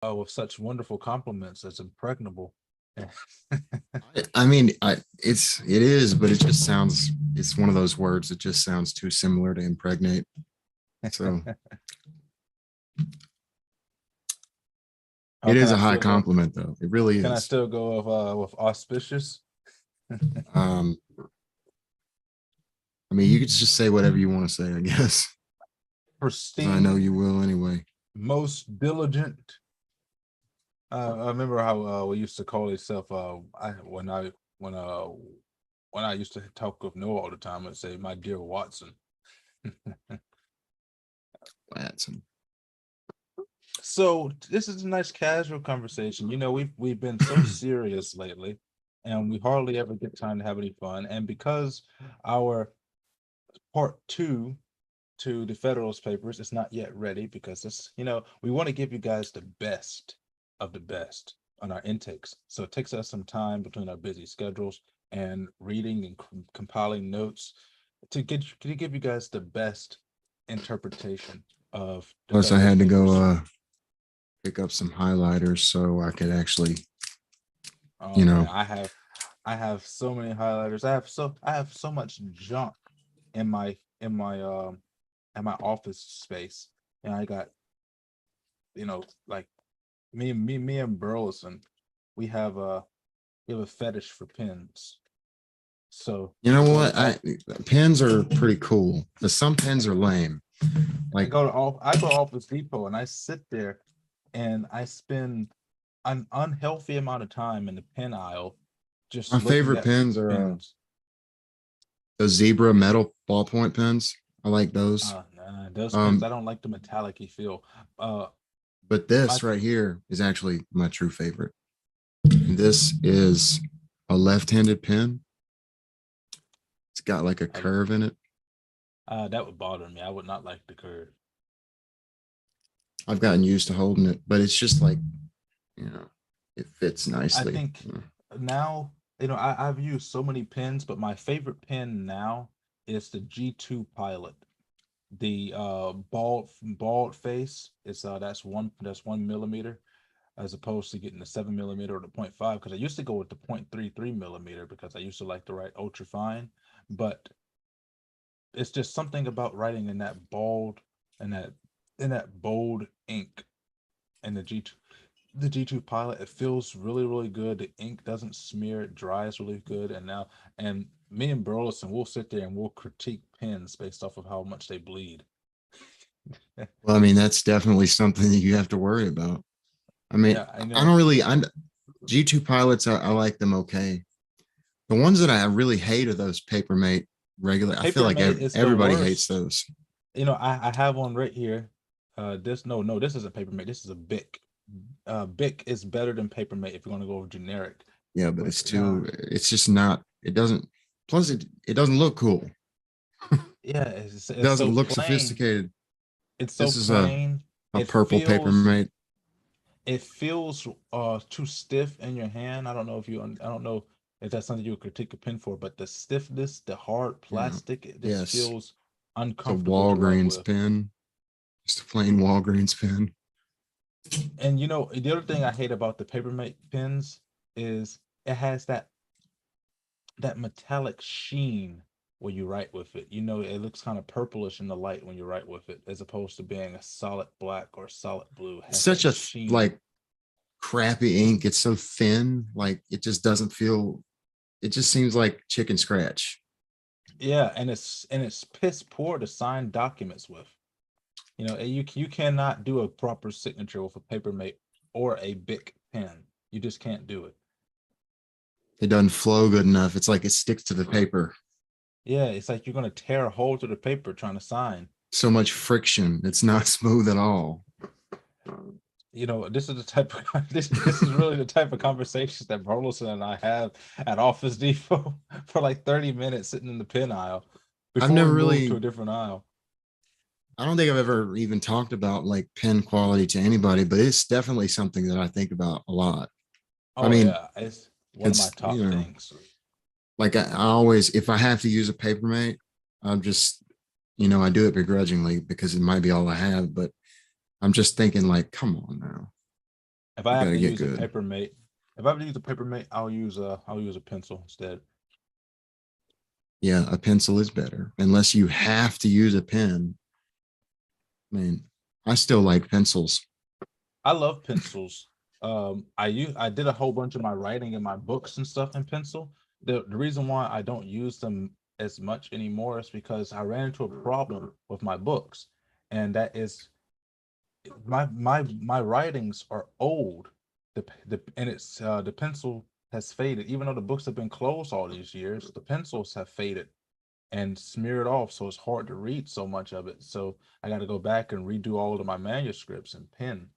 with such wonderful compliments. That's impregnable. I mean, it is, but it just sounds. It's one of those words that just sounds too similar to impregnate. So How it can is I a high still go? compliment, though. It really Can I is. still go with auspicious? Um, I mean, you could just say whatever you want to say, I guess, because I know Pristine, you will anyway. most diligent. I remember how we used to call itself. When when I used to talk with Noah all the time, I'd say, "My dear Watson." Watson. So this is a nice casual conversation. We've been so serious lately, and we hardly ever get time to have any fun. And because our part two to the Federalist Papers is not yet ready, because we want to give you guys the best of the best on our intakes. So it takes us some time between our busy schedules and reading and compiling notes to give you guys the best interpretation of the Plus, I Federalist had to go Papers. pick up some highlighters so I could actually, Oh you man, know, I have so many highlighters. I have so much junk in my office space. And I got, like me and Burleson, we have a we have a fetish for pins. So you know so what? Pens are pretty cool, but some pens are lame. Like I go to Office Depot and I sit there and I spend an unhealthy amount of time in the pen aisle just my looking favorite at pens are pins. the zebra metal ballpoint pens. I like those. Nah, those pins, Um, I don't like the metallic feel. Uh, but my this right here is actually my true favorite. And this is a left-handed pen. It's got like a uh, curve in it. that would bother me. I would not like the curve. I've gotten used to holding it, but it's just like, you know, it fits I nicely. think now, I've used so many pens, but my favorite pen now is the G2 Pilot. The bald face is that's 1 millimeter, as opposed to getting the 7 millimeter or the 0.5, because I used to go with the 0.33 millimeter because I used to like to write ultra fine. But it's just something about writing in and that in that bold ink in the G2 Pilot. It feels really, really good. The ink doesn't smear, it dries really good. And me and Burleson will sit there and we'll critique pens based off of how much they bleed. Well, I mean, that's definitely something that you have to worry about. I mean, Yeah, I I know. don't really, I'm G2 pilots, I like them okay. The ones that I really hate are those Papermate regular. I feel Paper like Mate is the everybody hates worst. those. I have one right here. This no, no, this isn't Paper Mate. This is a Bic. Bic is better than Paper Mate if you're gonna go generic. Yeah, but But it's too, it's just not, it doesn't, plus it doesn't look cool. yeah, It it's doesn't so look plain. sophisticated. It's so This is plain. a It purple feels Papermate. it feels too stiff in your hand. I don't know if that's something you would critique a pen for, but the stiffness, the hard Yeah. plastic, it just Yes. feels It's a uncomfortable to write Walgreens with. pen. Just a plain Walgreens pen. And the other thing I hate about the Papermate pens is it has that metallic sheen when you write with it. It looks kind of purplish in the light when you write with it, as opposed to being a solid black or solid blue. It It's has such that a sheen. like crappy ink. It's so thin. Like it just doesn't feel, it just seems like chicken scratch. Yeah, and it's piss poor to sign documents with. You cannot do a proper signature with a Papermate or a Bic pen. You just can't do it. It doesn't flow good enough. It's like it sticks to the paper. Yeah, it's like you're gonna tear a hole through the paper trying to sign. So much friction. It's not smooth at all. This is the type of this is really the type of conversations that Burleson and I have at Office Depot for like 30 minutes sitting in the pen aisle I've before we never move to a really, different aisle. I don't think I've ever even talked about like pen quality to anybody, but it's definitely something that I think about a lot. I Oh mean, yeah, it's one of my it's, top things. like I always, if I have to use a Papermate, I'm just, I do it begrudgingly because it might be all I have, but I'm just thinking like, come on now. If I You have gotta to get use a good. papermate, if I have to use a papermate, I'll use a pencil instead. Yeah, a pencil is better unless you have to use a pen. I mean, I still like pencils. I love pencils. I did a whole bunch of my writing in my books and stuff in pencil. The reason why I don't use them as much anymore is because I ran into a problem with my books, and that is my writings are old. The pencil has faded. Even though the books have been closed all these years, the pencils have faded and smeared off, so it's hard to read so much of it. So I got to go back and redo all of my manuscripts in pen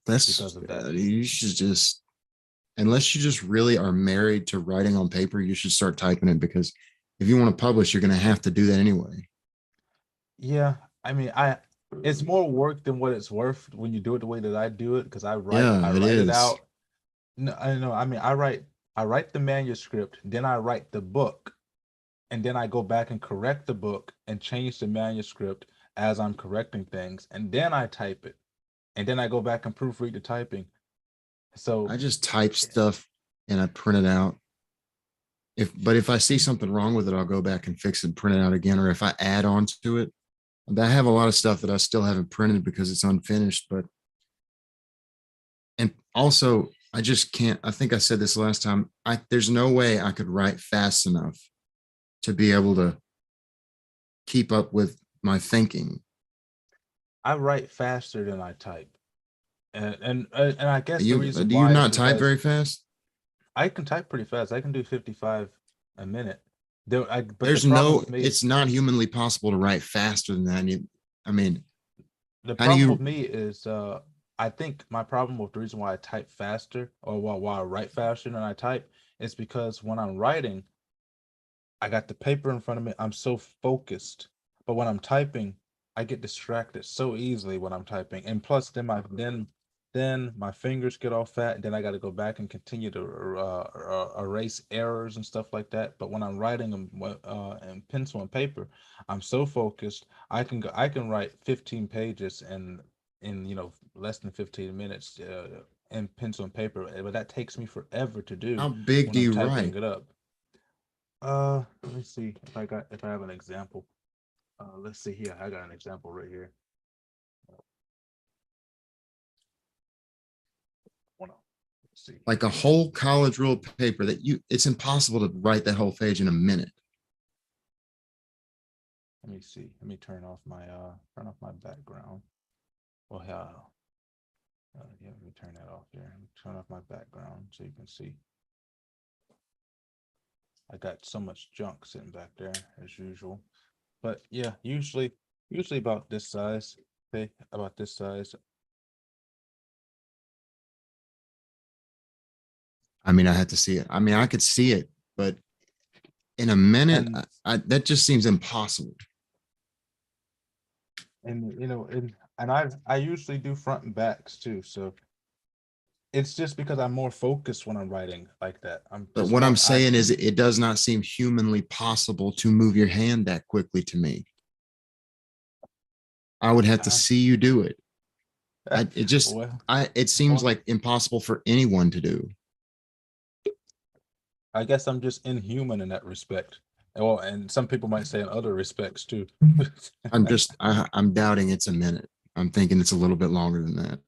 That's because of that. you should just unless you just really are married to writing on paper, you should start typing it because if you want to publish, you're going to have to do that anyway. Yeah, I mean, it's more work than what it's worth when you do it the way that I do it because Yeah, I it write it is. out. No, I know. I mean, I write the manuscript, then I write the book, and then I go back and correct the book and change the manuscript as I'm correcting things, and then I type it, and then I go back and proofread the typing. So I just type stuff and I print it out. If I see something wrong with it, I'll go back and fix it and print it out again. Or if I add on to it, I have a lot of stuff that I still haven't printed because it's unfinished. But and also I just can't. I think I said this last time. There's no way I could write fast enough to be able to keep up with my thinking. I write faster than I type, and I guess the You reason do you why is not type because very fast? I can type pretty fast. I can do 55 a minute. But the There's problem no. with me, It's not humanly possible to write faster than that. I mean, the how do problem with you? me is, I think my problem with the reason why I type faster or why I write faster than I type is because when I'm writing, I got the paper in front of me. I'm so focused. But when I'm typing, I get distracted so easily when I'm typing. And plus then my fingers get all fat, and then I got to go back and continue to erase errors and stuff like that. But when I'm writing them in pencil and paper, I'm so focused. I can write 15 pages in less than 15 minutes in pencil and paper, but that takes me forever to do How big when do I'm you typing write? it up. Let me see if I have an example. Let's see here. I got an example right here. Wanna see. Like a whole college rule paper that you it's impossible to write that whole page in a minute. Let me see. Let me turn off my background. Well, yeah, let me turn that off there. Turn off my background so you can see. I got so much junk sitting back there as usual. But yeah, usually about this size. Okay, about this size. I mean, I had to see it. I mean, I could see it, but in a minute, And that just seems impossible. and I usually do front and backs too. So it's just because I'm more focused when I'm writing like that. I'm But just what I'm more I saying is, it does not seem humanly possible to move your hand that quickly to me. I would have to uh, see you do it. It just, well, it seems well, like impossible for anyone to do. I guess I'm just inhuman in that respect. Well, and some people might say in other respects too. I'm doubting it's a minute. I'm thinking it's a little bit longer than that.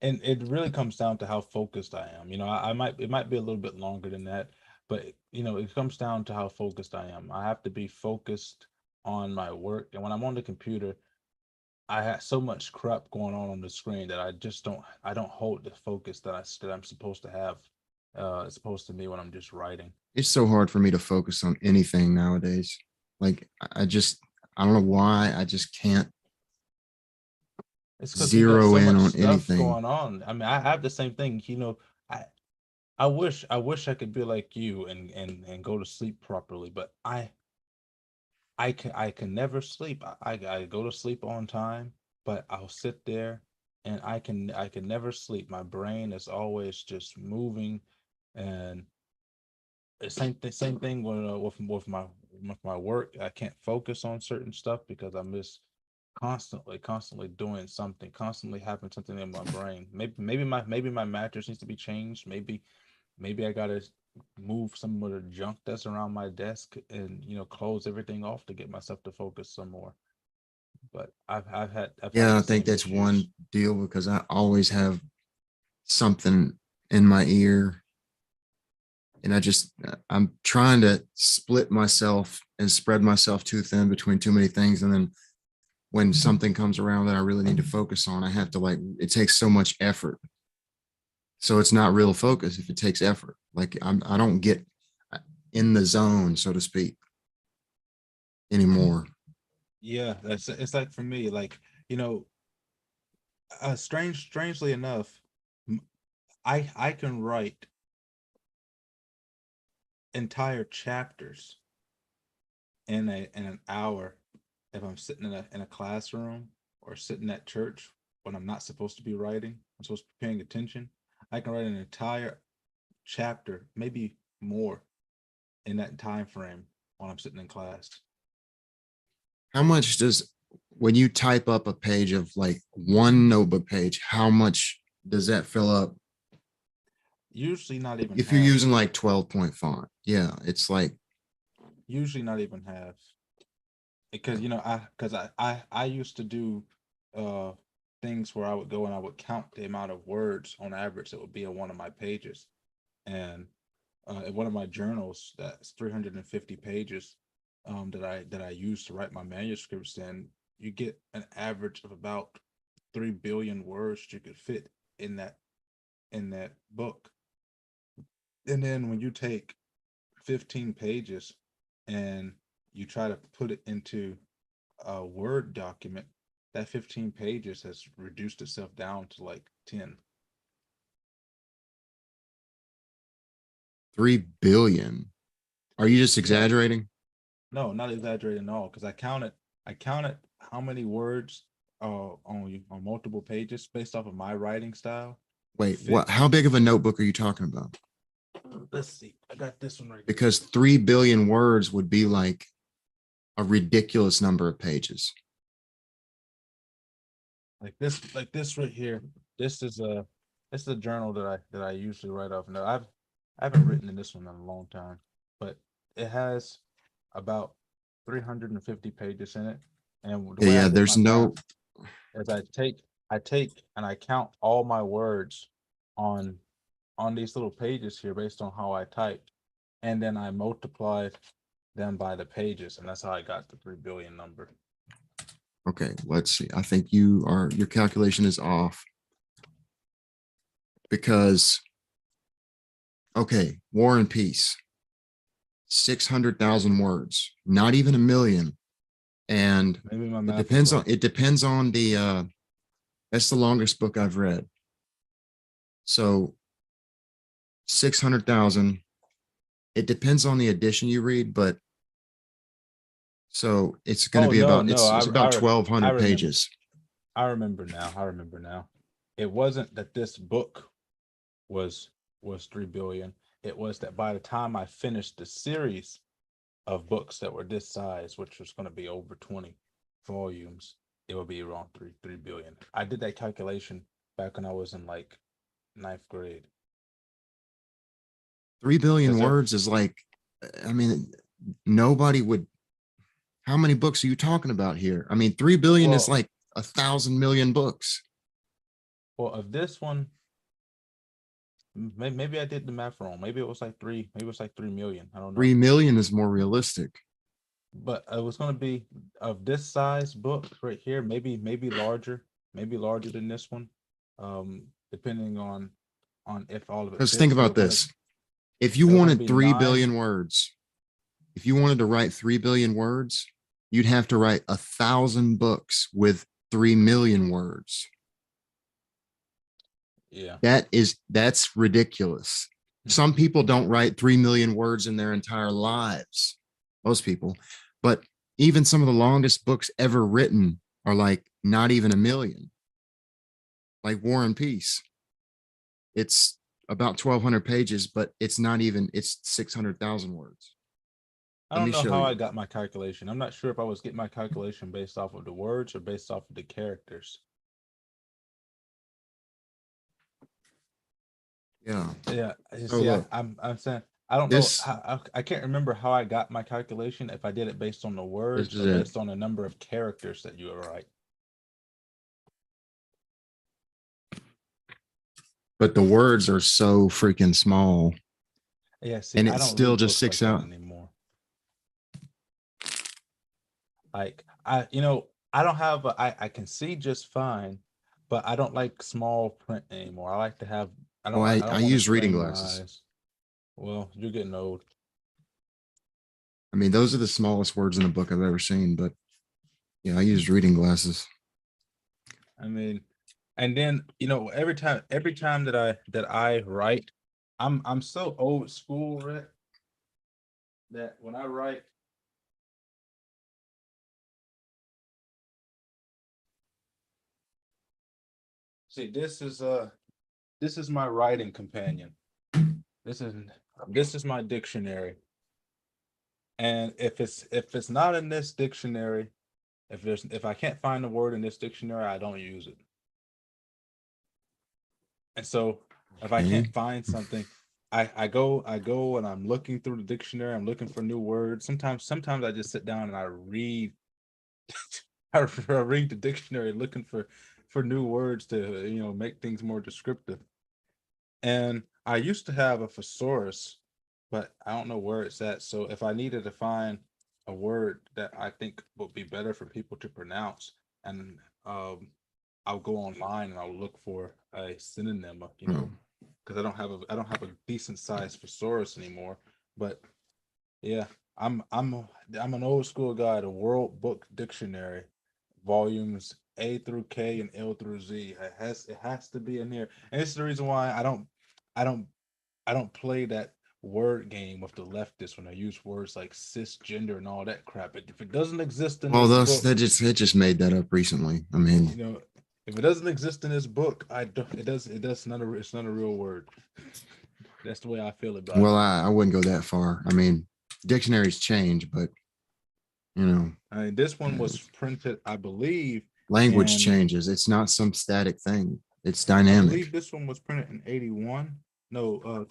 And it really comes down to how focused I am. It might be a little bit longer than that, but it comes down to how focused I am. I have to be focused on my work, and when I'm on the computer, I have so much crap going on the screen that I don't hold the focus that I'm supposed to have. It's supposed to be when I'm just writing. It's so hard for me to focus on anything nowadays. Like I don't know why. I just can't It's because we got zero so in much on stuff anything. going on. I mean, I have the same thing. I I wish I could be like you and go to sleep properly, but I can never sleep. I go to sleep on time, but I'll sit there and I can never sleep. My brain is always just moving, and the same thing with my work. I can't focus on certain stuff because I miss. constantly doing something, constantly having something in my brain. Maybe my mattress needs to be changed. Maybe I gotta move some of the junk that's around my desk and close everything off to get myself to focus some more. But I've had Yeah, I the think same that's issues. one deal because I always have something in my ear, and I'm trying to split myself and spread myself too thin between too many things, and then when something comes around that I really need to focus on, I have to like it takes so much effort. So it's not real focus if it takes effort. Like I don't get in the zone, so to speak, anymore. Yeah, that's it's like for me, like you know, strangely enough, m- I can write entire chapters in an hour if I'm sitting in a classroom or sitting at church when I'm not supposed to be writing. I'm supposed to be paying attention. I can write an entire chapter, maybe more, in that time frame when I'm sitting in class. How much does when you type up a page of like one notebook page, how much does that fill up? Usually not even If you're half. using like 12-point font, yeah, it's like Usually not even half. Because I used to do uh things where I would go and I would count the amount of words on average that would be on one of my pages. And in one of my journals that's 350 pages that I use to write my manuscripts in, you get an average of about 3 billion words you could fit in that book. And then when you take 15 pages and you try to put it into a Word document, that 15 pages has reduced itself down to like 10. 3 billion. Are you just Yeah, exaggerating? no, not exaggerating at all. Because I counted how many words on multiple pages based off of my writing style would Wait, fit. what? How big of a notebook are you talking about? Let's see. I got this one right here. Because 3 billion words would be like a ridiculous number of pages. Like this right here. This is a this is a journal that I usually write off. No, I haven't written in this one in a long time, but it has about 350 pages in it. And the Yeah, way I yeah. did There's my math no. is I take and I count all my words on on these little pages here based on how I typed, and then I multiplied them by the pages, and that's how I got the 3 billion number. Okay, let's see. I think your calculation is off because okay, War and Peace, 600,000 words, not even a million. And Maybe my it math is depends on off. the that's the longest book I've read. So 600,000. It depends on the edition you read, but so it's going to Oh be no, about no, it's about I 1,200 remember. pages. I remember now. I remember now. It wasn't that this book was was 3 billion. It was that by the time I finished the series of books that were this size, which was going to be over 20 volumes, it would be around 3 billion. I did that calculation back when I was in like ninth grade. 3 billion Because words is like, I mean, nobody would. How many books are you talking about here? I mean, 3 billion is well, like 1,000 million books. of this one, maybe I did the math wrong. Maybe it was like three. Maybe it was like 3 million. I don't know. 3 million is more realistic. But it was going to be of this size book right here, maybe larger than this one, depending on if all of it Because think fits. about this. If you There were going to wanted be 3 nine. billion words, if you wanted to write 3 billion words, you'd have to write 1,000 books with 3 million words. Yeah. That's ridiculous. Some people don't write 3 million words in their entire lives. Most people, but even some of the longest books ever written are like not even a million, like War and Peace. It's about 1,200 pages, but it's not even, it's 600,000 words. I Let don't me know show how I you. got my calculation. I'm not sure if I was getting my calculation based off of the words or based off of the characters. Yeah. Yeah, you So see, look, I'm saying I don't know this how I can't remember how I got my calculation if I did it based on the this words is or it. based on the number of characters that you write. But the words are so freaking small, Yeah, see, and I it don't still read just books sticks like that out. anymore. Like I don't have I can see just fine, but I don't like small print anymore. I like to have Oh, I I don't want to use reading strain my glasses. eyes. Well, you're getting old. I mean, those are the smallest words in a book I've ever seen, but yeah, I use reading glasses. I mean, and then every time that I write, I'm so old school, Rick, that when I write, see, this is my writing companion. This is this is my dictionary. And if it's not in this dictionary, if I can't find the word in this dictionary, I don't use it. And so if I Okay. can't find something, I go and I'm looking through the dictionary, I'm looking for new words. Sometimes I just sit down and I read I read the dictionary looking for new words to make things more descriptive. And I used to have a thesaurus, but I don't know where it's at. So if I needed to find a word that I think would be better for people to pronounce, and I'll go online and I'll look for a synonym, Oh, because I don't have a decent sized thesaurus anymore. But yeah, I'm an old school guy. The World Book Dictionary, volumes A through K and L through Z. It has to be in here, and it's the reason why I don't I don't play that word game with the leftists when they use words like cisgender and all that crap. If it doesn't exist in well, this those book, that just it just made that up recently. I you mean, know, if it doesn't exist in this book, I don't. It does not a it's not a real word. That's the way I feel about it. well, I wouldn't go that far. I mean, dictionaries change, but you know, I mean, this one uh, was printed, I believe, language in changes. It's not some static thing. It's I dynamic. believe this one was printed in 81. No,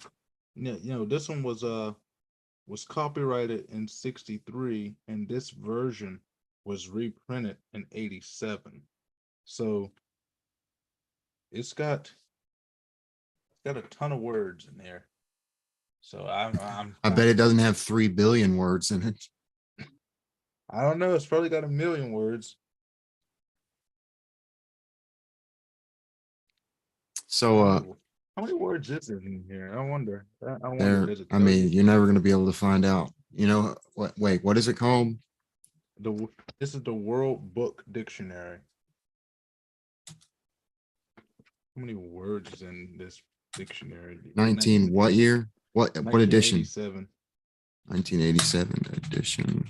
this one was copyrighted in 63, and this version was reprinted in 87. So it's got a ton of words in there. So I'm I bet kind it doesn't have 3 billion words in it. I don't know, it's probably got a million words. So How many how many words is it in here? I wonder, there, does it I tell you? mean, you're never going to be able to find out. You know what? Wait, what is it called? This is the World Book Dictionary. How many words is in this dictionary? 19 what year? What edition? 1987. 1987 edition.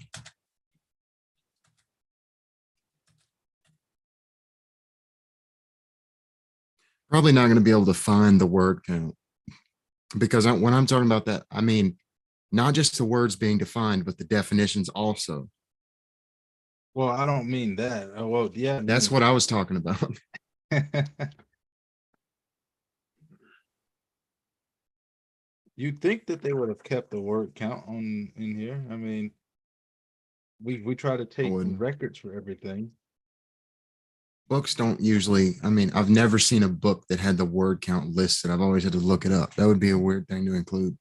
Probably not going to be able to find the word count because when I'm talking about that, I mean not just the words being defined, but the definitions also. Well, I don't mean that. Well, yeah, I That's mean, what I was talking about. you'd think that they would have kept the word count on in here. I mean, we try to I take wouldn't. records for everything. Books don't usually, I mean, I've never seen a book that had the word count listed. I've always had to look it up. That would be a weird thing to include.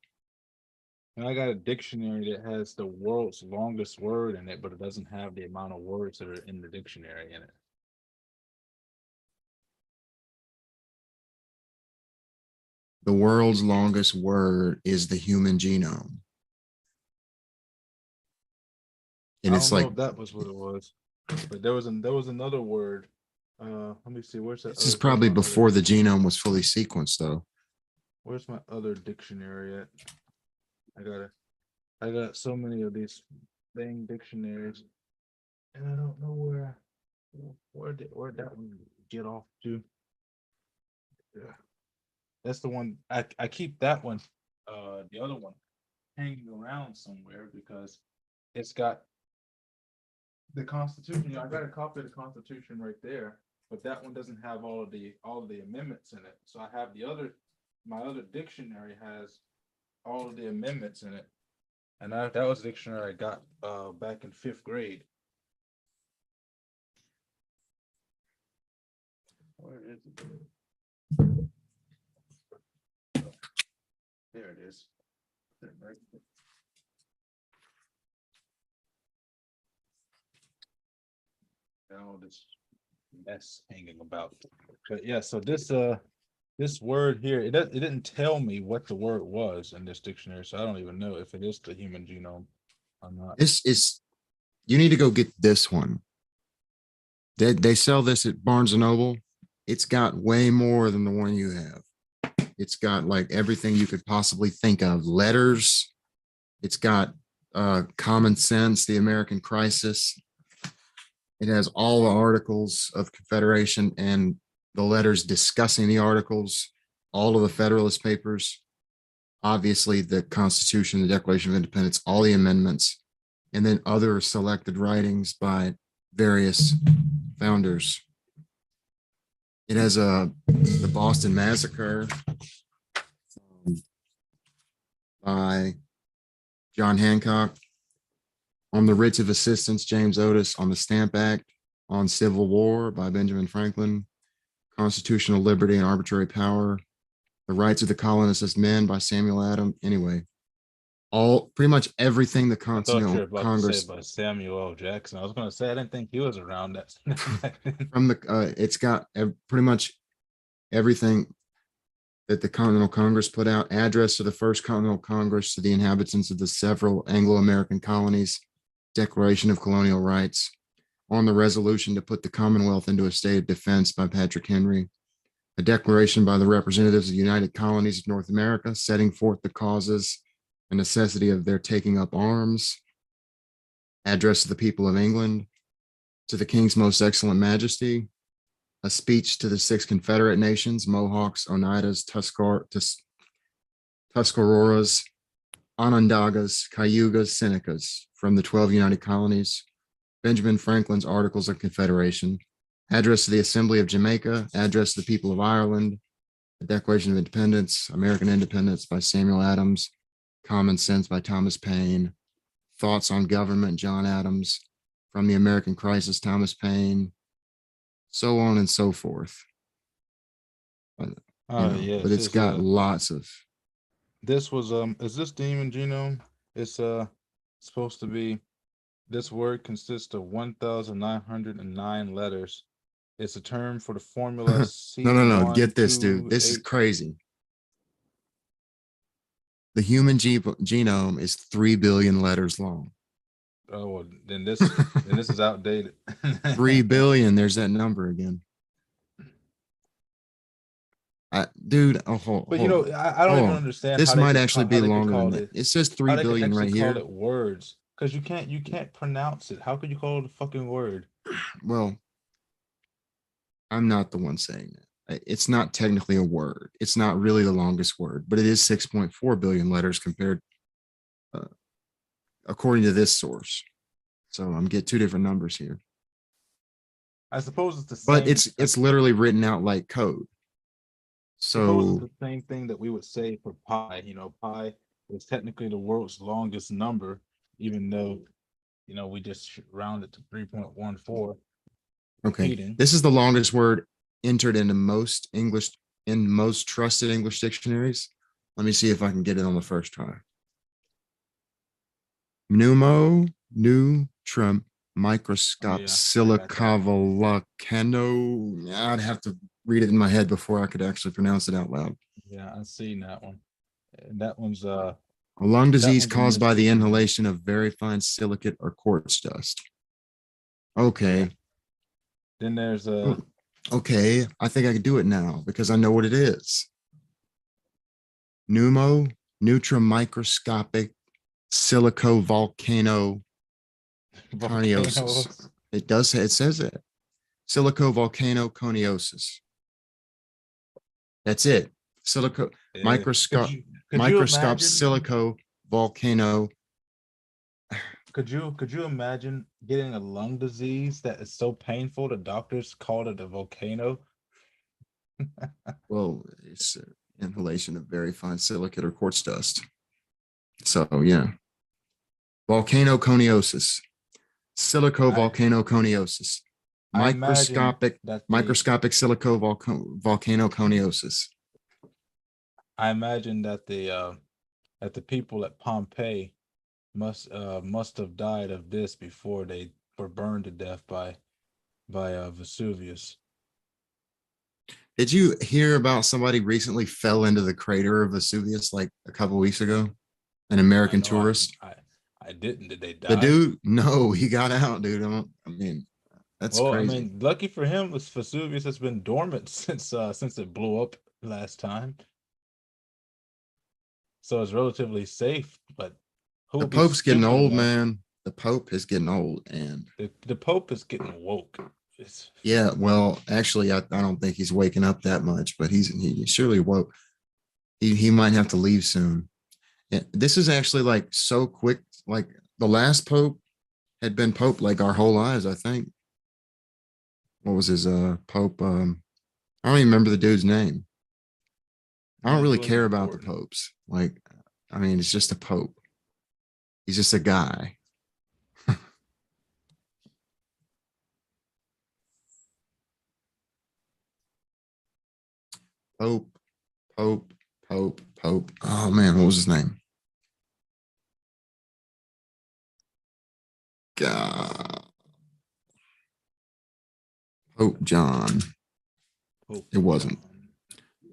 And I got a dictionary that has the world's longest word in it, but it doesn't have the amount of words that are in the dictionary in it. The world's longest word is the human genome. And I it's don't know like, if that was what it was, but there was another word. Let me see. this is probably before the genome was fully sequenced, though. Where's my other dictionary at? I got I got so many of these dang dictionaries, and I don't know where that one get off to. Yeah. That's the one I keep that one, the other one hanging around somewhere because it's got the Constitution. I got a copy of the Constitution right there, but that one doesn't have all of the amendments in it. So I have my other dictionary has all of the amendments in it, and that was the dictionary I got back in fifth grade. Where is it? There it is. Right. All this mess hanging about. But yeah, so this word here, it didn't tell me what the word was in this dictionary, so I don't even know if it is the human genome or not. This is, you need to go get this one. They sell this at Barnes and Noble. It's got way more than the one you have. It's got like everything you could possibly think of. Letters. It's got Common Sense, the American Crisis. It has all the articles of Confederation and the letters discussing the articles, all of the Federalist Papers, obviously the Constitution, the Declaration of Independence, all the amendments, and then other selected writings by various founders. It has the Boston Massacre by John Hancock, on the Writs of Assistance, James Otis, on the Stamp Act, on Civil War by Benjamin Franklin, Constitutional Liberty and Arbitrary Power, The Rights of the Colonists as Men by Samuel Adams. Anyway, all pretty much everything the I thought you were Continental about to say Congress by Samuel L. Jackson. I was going to say I didn't think he was around that. from the it's got pretty much everything that the Continental Congress put out. Address to the First Continental Congress to the inhabitants of the several Anglo-American colonies, Declaration of Colonial Rights, on the resolution to put the Commonwealth into a state of defense by Patrick Henry, a declaration by the representatives of the United Colonies of North America, setting forth the causes and necessity of their taking up arms, address to the people of England, to the King's Most Excellent Majesty, a speech to the six Confederate nations, Mohawks, Oneidas, Tuscaroras, Onondagas, Cayugas, Senecas, from the 12 United Colonies, Benjamin Franklin's Articles of Confederation, address to the Assembly of Jamaica, address to the people of Ireland, the Declaration of Independence, American Independence by Samuel Adams, Common Sense by Thomas Paine, Thoughts on Government, John Adams, From the American Crisis, Thomas Paine, so on and so forth. Yes, but it's got lots of. This was is this the human genome? It's supposed to be. This word consists of 1,909 letters. It's a term for the formula No. Get this, dude. This is crazy. The human genome is 3 billion letters long. Oh, well, then this is outdated. 3 billion. There's that number again. Dude, but you know, I don't even understand. This how they might could actually how be they could longer call than that. it. It says 3 How they could billion actually right call here. it words, because you can't pronounce it. How could you call it a fucking word? Well, I'm not the one saying that. It's not technically a word. It's not really the longest word, but it is 6.4 billion letters compared, according to this source. So I'm getting two different numbers here. I suppose it's the same. But it's literally written out like code. Suppose it's So the same thing that we would say for pi. You know, pi is technically the world's longest number, even though, you know, we just round it to 3.14. okay, Repeating. this is the longest word entered into most trusted English dictionaries. Let me see if I can get it on the first try. Neutrum microscope silicavolcano. I'd have to read it in my head before I could actually pronounce it out loud. Yeah, I've seen that one. And that one's a lung disease one's caused by the inhalation of very fine silicate or quartz dust. Okay. Yeah. Then there's okay, I think I can do it now because I know what it is. Neutramicroscopic silicovolcano coniosis. It says it. Silicovolcano coniosis. That's it. Microscope silico volcano. could you imagine getting a lung disease that is so painful the doctors called it a volcano? Well, it's inhalation of very fine silicate or quartz dust. So yeah, volcanoconiosis, I silicovolcanoconiosis, I imagine microscopic that the microscopic silicovolcanoconiosis. I imagine that the people at Pompeii must have died of this before they were burned to death by Vesuvius. Did you hear about somebody recently fell into the crater of Vesuvius like a couple weeks ago? An I American know tourist. I didn't. Did they The die? dude, no, he got out, dude. I mean, that's Well, I crazy. mean, lucky for him, this Vesuvius has been dormant since it blew up last time, so it's relatively safe. But who The would be Pope's getting stupid old, enough? man. The Pope is getting old, and The Pope is getting woke. It's, yeah, well, actually, I don't think he's waking up that much, but he surely woke. He might have to leave soon. And this is actually like so quick. Like the last Pope had been Pope like our whole lives, I think. What was his Pope? I don't even remember the dude's name. I don't well, he really wasn't care about the important. popes. Like, I mean, it's just a pope. He's just a guy. Pope, Pope, Pope, Pope. Oh man, what was his name? God. Pope John. Pope It wasn't. John.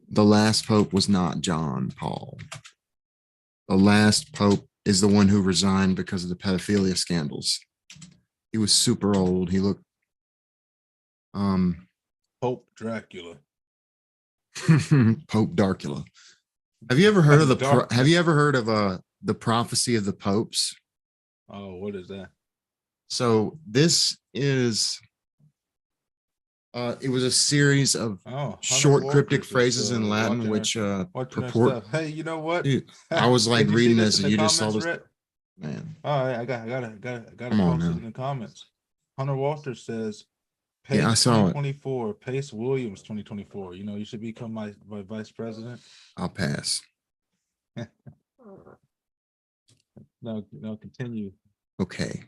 The last pope was not John Paul. The last pope is the one who resigned because of the pedophilia scandals. He was super old. He looked um Pope Dracula. Pope Darkula. Have you ever heard of have you Darkness. ever heard of the prophecy of the popes? Oh, what is that? So this is it was a series of Oh, Hunter short cryptic Walters is phrases in Latin which watching our purport. stuff. Hey, you know what? Dude, I was like Did you see reading this this in and the you just saw comments, this. Rhett? Man, All right, I gotta come on post it now. in the comments. Hunter Walters says Yeah, I Pace saw it. 2024, Pace Williams 2024. You know, you should become my vice president. I'll pass. No, no, continue. Okay.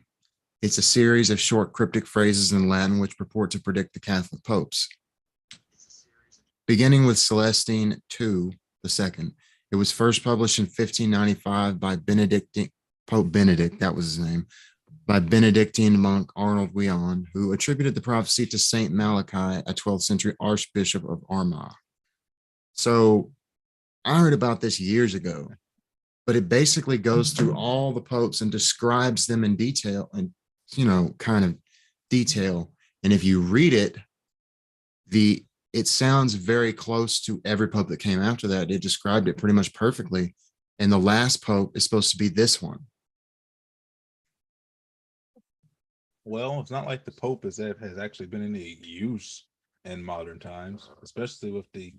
It's a series of short cryptic phrases in Latin which purport to predict the Catholic popes. Beginning with Celestine II the second. It was first published in 1595 by Pope Benedict, that was his name, by Benedictine monk Arnold Wion, who attributed the prophecy to Saint Malachi, a 12th century archbishop of Armagh. So I heard about this years ago, but it basically goes through all the popes and describes them in detail and, kind of detail. And if you read it, it sounds very close to every pope that came after that. It described it pretty much perfectly. And the last pope is supposed to be this one. Well, it's not like the Pope has actually been any use in modern times, especially with the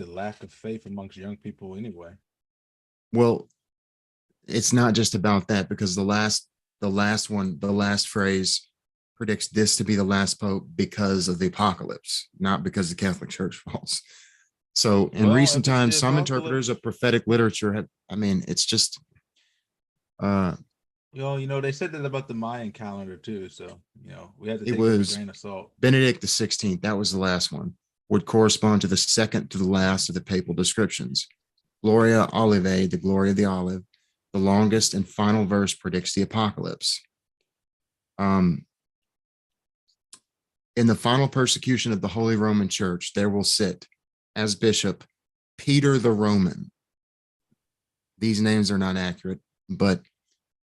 lack of faith amongst young people anyway. Well, it's not just about that because the last phrase predicts this to be the last pope because of the apocalypse, not because the Catholic Church falls. So in Well, recent if it's times, the some interpreters apocalypse, of prophetic literature have, I mean, it's just uh they said that about the Mayan calendar too. So, we had to it take it with a was grain of salt. Benedict the 16th, that was the last one, would correspond to the second to the last of the papal descriptions. Gloria Olivae, the glory of the olive, the longest and final verse predicts the apocalypse. Um, in the final persecution of the Holy Roman Church, there will sit as bishop Peter the Roman. These names are not accurate, but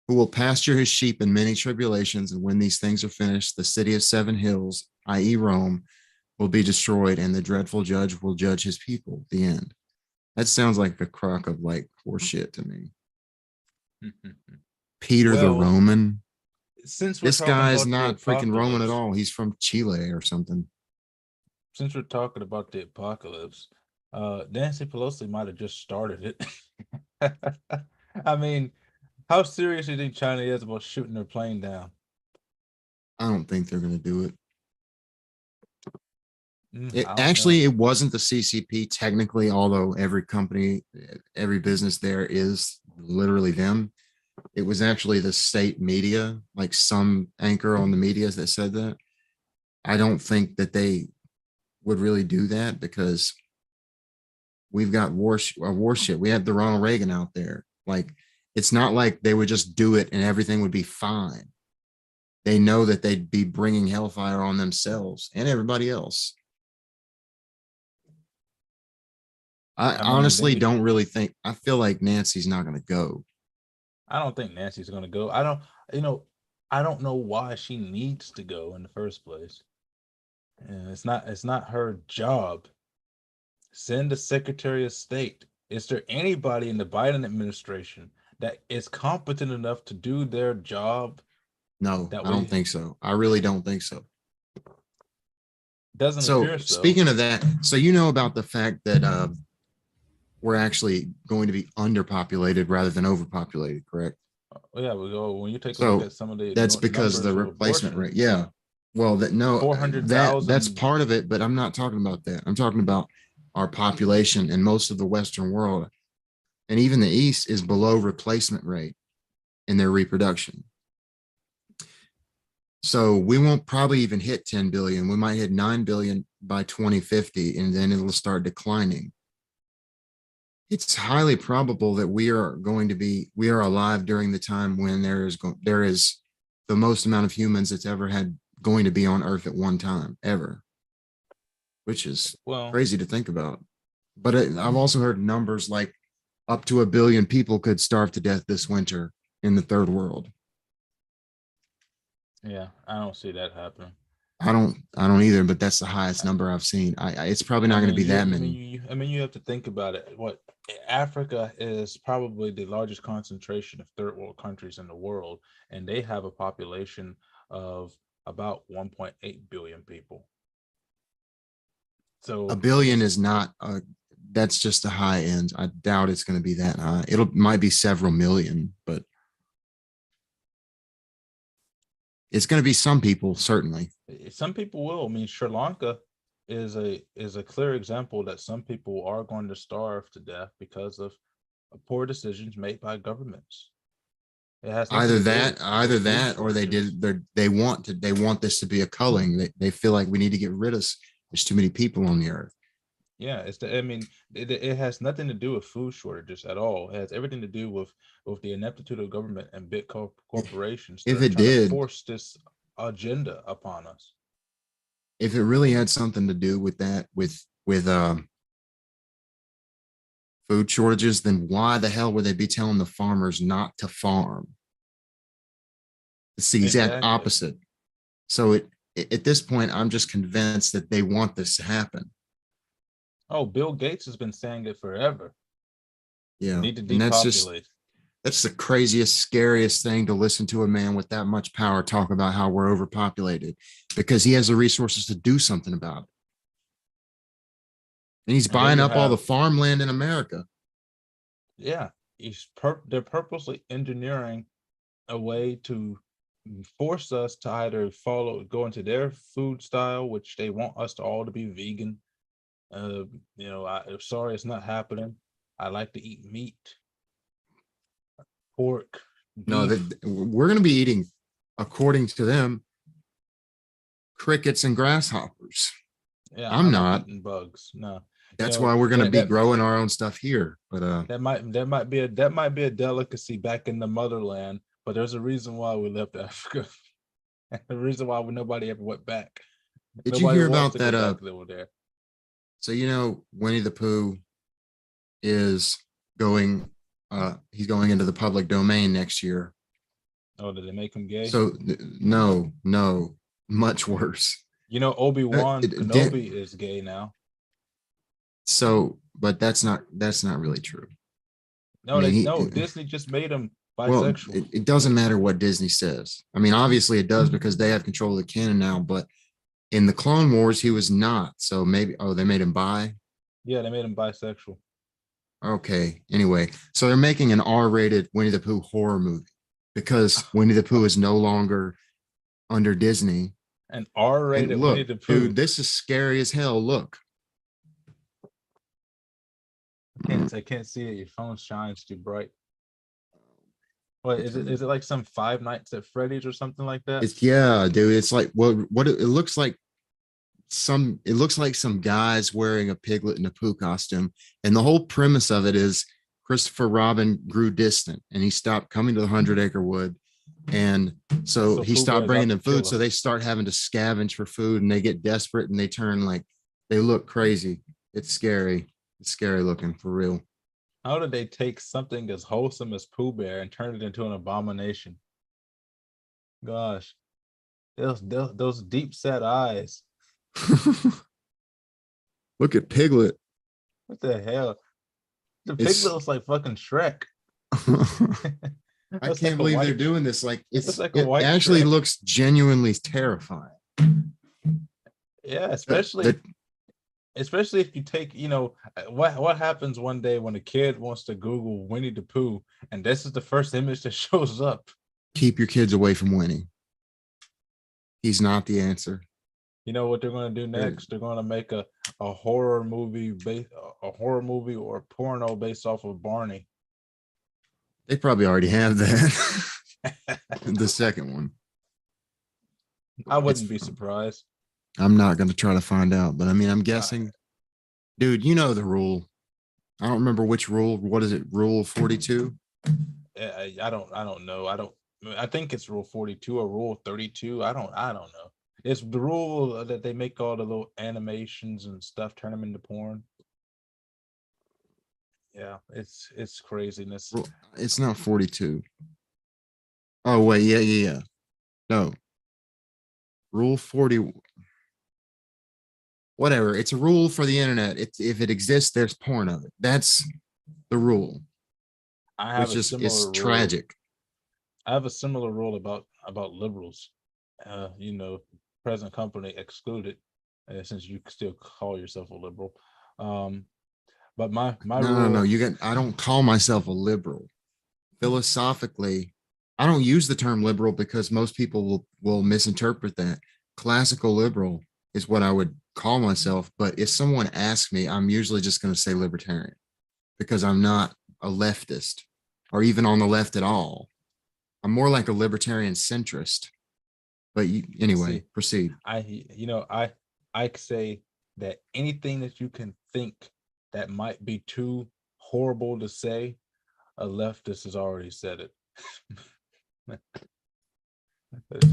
who will pasture his sheep in many tribulations. And when these things are finished, the city of seven hills, i.e., Rome, will be destroyed, and the dreadful judge will judge his people. The end. That sounds like a crock of like horseshit to me. Peter the Well, Roman. since we're This talking guy is about the not freaking Roman at apocalypse, all. He's from Chile or something. since we're talking about the apocalypse, Nancy Pelosi might have just started it. I mean, How serious do you think China is about shooting their plane down? I don't think they're going to do it. I It don't know. actually, it wasn't the CCP technically, although every company, every business there is literally them. It was actually the state media, like some anchor on the medias that said that. I don't think that they would really do that because we've got warship. We have the Ronald Reagan out there. Like, it's not like they would just do it and everything would be fine. They know that they'd be bringing hellfire on themselves and everybody else. I I mean, honestly maybe don't really think, I feel like Nancy's not going to go. I don't think Nancy's gonna go. I don't, you know, I don't know why she needs to go in the first place. And it's not her job. Send the Secretary of State. Is there anybody in the Biden administration that is competent enough to do their job No, that I don't we think so. I really don't think so. doesn't So appear so? speaking of that, so you know about the fact that we're actually going to be underpopulated rather than overpopulated, correct? Oh, yeah, we go when you take a look So at some of the that's because of the numbers of replacement abortion, rate. Yeah. Well, that no, four hundred that's thousand. part of it, but I'm not talking about that. I'm talking about our population and most of the Western world and even the East is below replacement rate in their reproduction. So we won't probably even hit 10 billion. We might hit 9 billion by 2050, and then it'll start declining. It's highly probable that we are alive during the time when there is the most amount of humans that's ever had going to be on Earth at one time ever, which is Well, crazy to think about. But I've also heard numbers like up to 1 billion people could starve to death this winter in the third world. yeah, I don't see that happening. I don't either, but that's the highest number I've seen. It's probably I not going to mean, be that many. you have to think about it. What Africa is probably the largest concentration of third world countries in the world, and they have a population of about 1.8 billion people. A So billion it's is not that's just the high end. I doubt it's going to be that high. It'll might be several million, but it's going to be some people certainly. some people will. I mean, Sri Lanka is a clear example that some people are going to starve to death because of poor decisions made by governments. It has nothing to do with Either food that, or shortages. they want this to be a culling. They feel like we need to get rid of. There's too many people on the earth. Yeah, I mean, it has nothing to do with food shortages at all. It has everything to do with the ineptitude of government and big corporations If to it trying to did, force this agenda upon us. if it really had something to do with that, with food shortages, then why the hell would they be telling the farmers not to farm? It's the exact Exactly. opposite. So at this point, I'm just convinced that they want this to happen. Oh, Bill Gates has been saying it forever. We Yeah. need to And depopulate. that's the craziest, scariest thing to listen to a man with that much power talk about how we're overpopulated because he has the resources to do something about it. And he's And then buying you up all the have, farmland in America. yeah, they're purposely engineering a way to force us to either go into their food style, which they want us to all to be vegan. I'm sorry, it's not happening. I like to eat meat, pork, No, beef. that we're going to be eating, according to them, crickets and grasshoppers. Yeah, I I'm like not. eating bugs. No, That's why we're going to that be that growing our own stuff here. But that might be a delicacy back in the motherland, but there's a reason why we left Africa. The reason why nobody ever went back. did you Nobody hear wants about to go that? back over there. So Winnie the Pooh is going he's going into the public domain next year. Oh, did they make him gay? So no, much worse. Obi-Wan It did Kenobi is gay now. so, but that's not really true. I No, mean, Disney just made him well, bisexual. it doesn't matter what Disney says. I mean, obviously it does because they have control of the canon now, but in the Clone Wars, he was not. So maybe, oh, they made him bi. Yeah, they made him bisexual. Okay. Anyway, so they're making an R-rated Winnie the Pooh horror movie because Winnie the Pooh is no longer under Disney. An And R-rated Winnie look, the Pooh. dude, this is scary as hell. Look. I can't see it. Your phone shines too bright. What is it? Turn Is it like some Five Nights at Freddy's or something like that? It's yeah, dude. It's like what it looks like it looks like some guys wearing a Piglet and a Pooh costume. And the whole premise of it is Christopher Robin grew distant and he stopped coming to the 100 Acre Wood. And so So he Pooh Bear stopped is bringing out to them food. kill So him. they start having to scavenge for food and they get desperate and they turn like they look crazy. It's scary. It's scary looking for real. How did they take something as wholesome as Pooh Bear and turn it into an abomination? Gosh, those deep set eyes. Look at Piglet. What the hell? The piglet It's looks like fucking Shrek. I That's like can't a believe they're white. doing this. Like That's like a it white actually Shrek. looks genuinely terrifying. Yeah, The, the, especially if you take, what happens one day when a kid wants to Google Winnie the Pooh and this is the first image that shows up. keep your kids away from Winnie. He's not the answer. You know what they're going to do They're- next? They're going to make a horror movie a horror movie or porno based off of Barney. They probably already have that. The second one. I It's wouldn't be surprised. I'm not going to try to find out, but I mean, I'm Uh, guessing, dude, you know the rule. I don't remember which rule. What is it? Rule 42? I don't know. I think it's rule 42 or rule 32. I don't know. It's the rule that they make all the little animations and stuff, turn them into porn. Yeah, it's craziness. It's not 42. Oh, wait. Yeah. No, rule 40. Whatever. It's a rule for the internet. If it exists, there's porn of it. That's the rule, I have which a is it's similar rule. tragic. I have a similar rule about liberals. Present company excluded, since you still call yourself a liberal. Um, but my No. rule. I don't call myself a liberal. Philosophically, I don't use the term liberal because most people will misinterpret that. Classical liberal is what I would call myself. But if someone asks me, I'm usually just going to say libertarian because I'm not a leftist or even on the left at all. I'm more like a libertarian centrist. But anyway, See, proceed. I say that anything that you can think that might be too horrible to say, a leftist has already said it.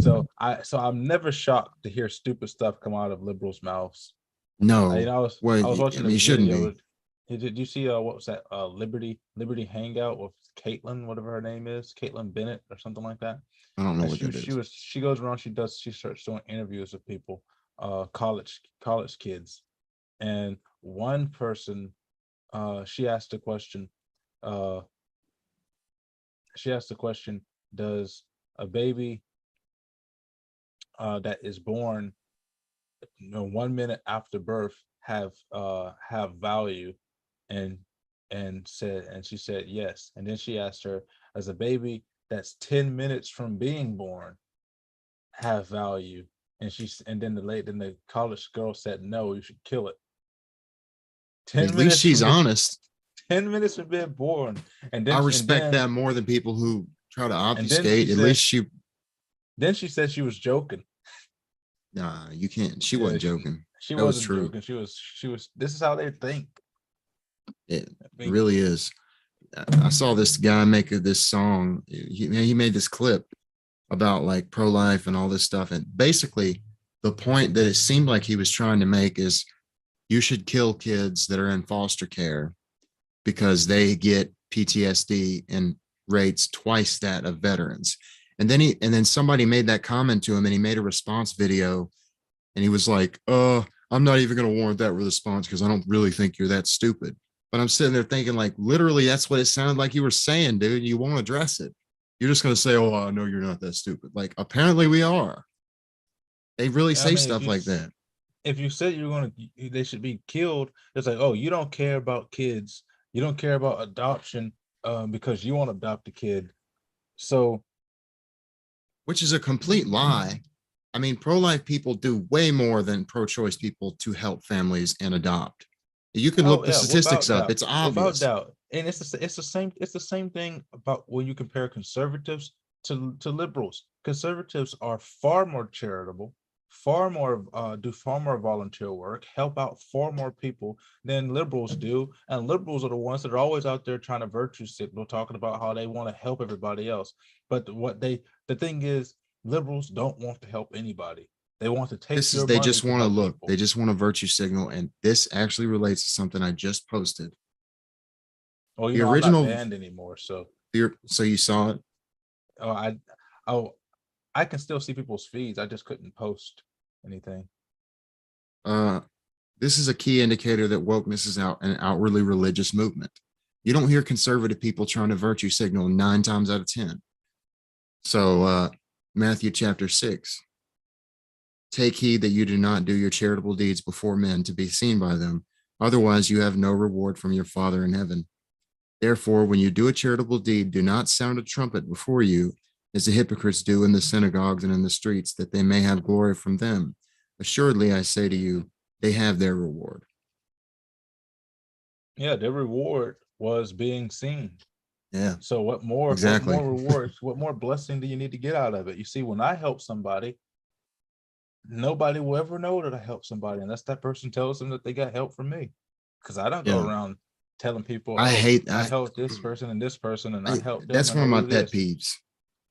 So I'm never shocked to hear stupid stuff come out of liberals' mouths. No, I well, was I watching mean, this you shouldn't video. be. Did you see what was that? Liberty Hangout with Caitlin, whatever her name is, Caitlin Bennett or something like that. I don't know And what that is. she goes around. She starts doing interviews with people, college kids, and one person, she asked the question, uh, does a baby that is born 1 minute after birth have value, and she said yes, and then she asked her, as a baby that's 10 minutes from being born have value, and then the college girl said no, you should kill it. At 10 least minutes she's from honest. 10 minutes from being born, and I then respect that more than people who try to and then she obfuscate. At said least she, said she was joking. nah, you can't. She Yeah, wasn't joking. she That was wasn't true. joking. She was. This is how they think. It I mean, really is. I saw this guy make this song. He made this clip about like pro life and all this stuff. And basically, the point that it seemed like he was trying to make is you should kill kids that are in foster care because they get PTSD and rates twice that of veterans. And then somebody made that comment to him and he made a response video and he was like, I'm not even going to warrant that response because I don't really think you're that stupid. But I'm sitting there thinking, like, literally, that's what it sounded like you were saying, dude. You won't address it. You're just going to say, oh, I know you're not that stupid. Like, apparently we are. They really I say mean, stuff like that. if you said you're gonna, they should be killed. It's like, oh, you don't care about kids. You don't care about adoption because you want to adopt a kid. So, which is a complete lie. I mean, pro-life people do way more than pro-choice people to help families and adopt. You can oh look the yeah, statistics without up. doubt, It's without obvious. doubt, and it's the same thing about when you compare conservatives to liberals. Conservatives are far more charitable, far more do far more volunteer work, help out far more people than liberals do, and liberals are the ones that are always out there trying to virtue signal, talking about how they want to help everybody else. But the thing is, liberals don't want to help anybody. They want to take This is your they money just to want to help look. They people. just want a virtue signal, and this actually relates to something I just posted. Well, The I'm not original. banned anymore, so So you saw it. oh, oh, I can still see people's feeds. I just couldn't post anything. Uh, this is a key indicator that wokeness is out an outwardly religious movement. You don't hear conservative people trying to virtue signal 9 times out of 10. So Matthew chapter 6. Take heed that you do not do your charitable deeds before men to be seen by them. Otherwise, you have no reward from your Father in heaven. Therefore, when you do a charitable deed, do not sound a trumpet before you, as the hypocrites do in the synagogues and in the streets, that they may have glory from them. Assuredly, I say to you, they have their reward. Yeah, their reward was being seen. Yeah, So exactly. what more rewards, what more blessing do you need to get out of it? You see, when I help somebody, nobody will ever know that I helped somebody unless that person tells them that they got help from me. Because I don't go Yeah, around telling people, I oh, hate I I, helped this person and I helped them that's and one they of my do pet this. peeves.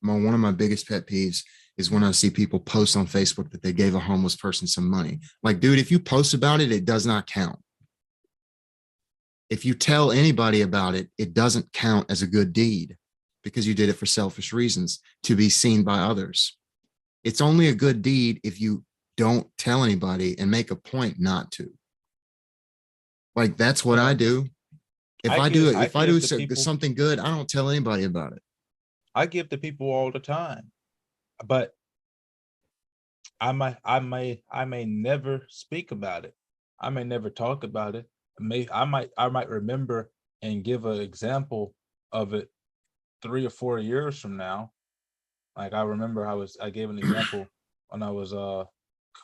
One of my biggest pet peeves is when I see people post on Facebook that they gave a homeless person some money. Like, dude, if you post about it, it does not count. If you tell anybody about it, it doesn't count as a good deed because you did it for selfish reasons to be seen by others. It's only a good deed if you don't tell anybody and make a point not to. Like, that's what I Yeah, do. I If I do give the people, something good, I don't tell anybody about it. I give the people all the time, but I may never speak about it. I may never talk about it. I might remember and give an example of it 3 or 4 years from now. Like I remember I gave an example when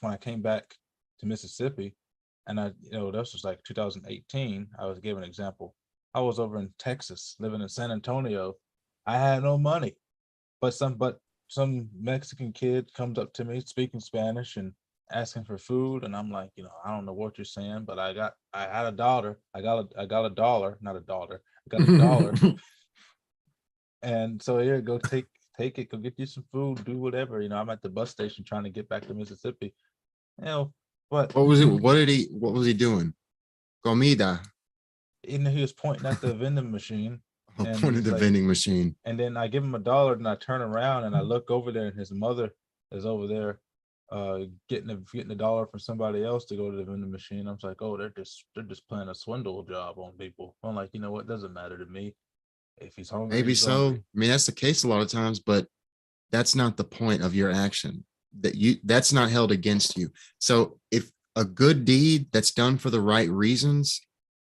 when I came back to Mississippi, and this was like 2018. I was giving an example. I was over in Texas living in San Antonio. I had no money, but some Mexican kid comes up to me speaking Spanish and asking for food, and I'm like, I don't know what you're saying, but I had a dollar. I got a dollar, not a dollar. I got a dollar, and so here, go take it, go get you some food, do whatever. I'm at the bus station trying to get back to Mississippi. You know, but What was it? What was he doing? Comida. he was pointing at the vending machine, I and pointed he's the like, vending machine. and then I give him a dollar, and I turn around and I look over there, and his mother is over there, getting a dollar from somebody else to go to the vending machine. I'm like, oh, they're just playing a swindle job on people. I'm like, what doesn't matter to me. If he's hungry, Maybe he's so. hungry. I mean, that's the case a lot of times, but that's not the point of your action. That's not held against you. So if a good deed that's done for the right reasons,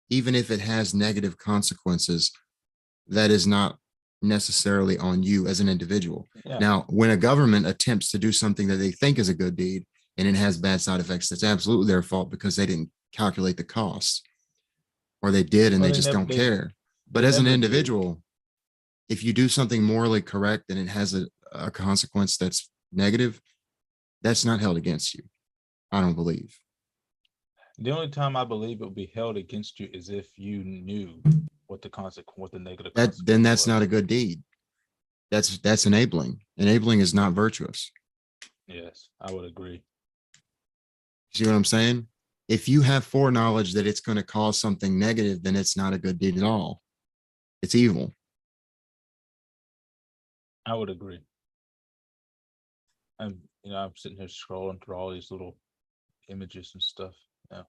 even if it has negative consequences, that is not necessarily on you as an individual. Yeah, Now, when a government attempts to do something that they think is a good deed and it has bad side effects, that's absolutely their fault because they didn't calculate the costs, or they did and well, they they just never don't they care. But they as an never do. individual, if you do something morally correct and it has a consequence that's negative, that's not held against you. I don't believe The only time I believe it would be held against you is if you knew what the negative that. Then consequence that's not a was. good deed. That's enabling. Enabling is not virtuous. Yes, I would agree. See what I'm saying? If you have foreknowledge that it's going to cause something negative, then it's not a good deed at all. It's evil. I would agree. I'm sitting here scrolling through all these little images and stuff. Yeah,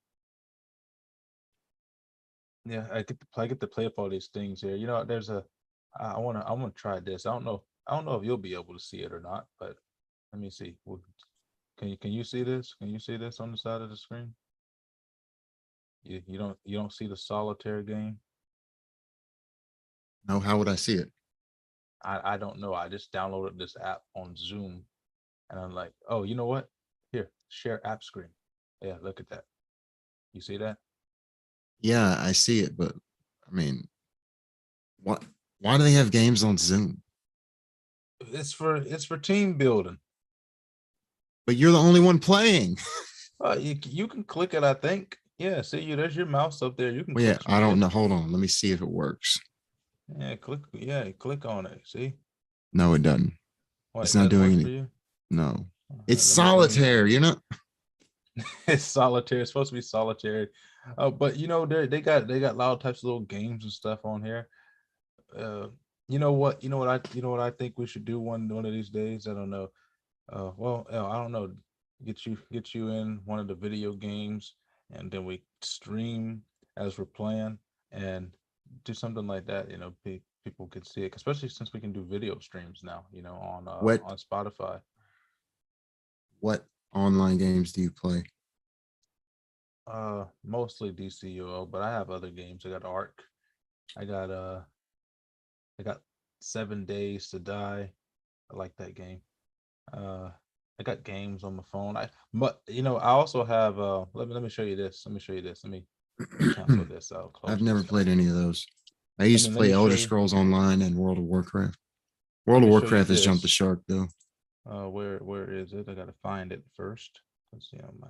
yeah. I get to play up all these things here. There's a. I wanna try this. I don't know if you'll be able to see it or not, but let me see. Can you see this? Can you see this on the side of the screen? You don't see the solitaire game? No, how would I see it? I don't know. I just downloaded this app on Zoom, and I'm like, oh, you know what? Here, share app screen. Yeah, look at that. You see that? Yeah, I see it, but I mean, what? Why do they have games on Zoom? It's for team building. But you're the only one playing. You can click it. I think. Yeah. See you. There's your mouse up there. You can Well, yeah, click some I don't shit. know. Hold on. Let me see if it works. Yeah, click. Yeah, click on it. See No, it doesn't. what? It's It not doesn't doing work for any. you. No, it's Let me. solitaire. You know. It's solitaire. It's supposed to be solitary. But they got a lot of types of little games and stuff on here. Uh, you know what I think we should do one of these days. I don't know. I don't know. Get you in one of the video games, and then we stream as we're playing, and do something like that. People can see it, especially since we can do video streams now. What On Spotify. what online games do you play? Mostly DCUO, but I have other games. I got Ark. I got I got 7 Days to Die. I like that game. Uh, I got games on my phone. I also have. Let me show you this. Let me show you this. Let me cancel this. I'll I've close never this out. played any of those. I Let used me to let play me show Elder you. Scrolls Online and World of Warcraft. Let World of me show you Warcraft has jumped the this. shark, though. Where is it? I gotta find it first. Let's see my.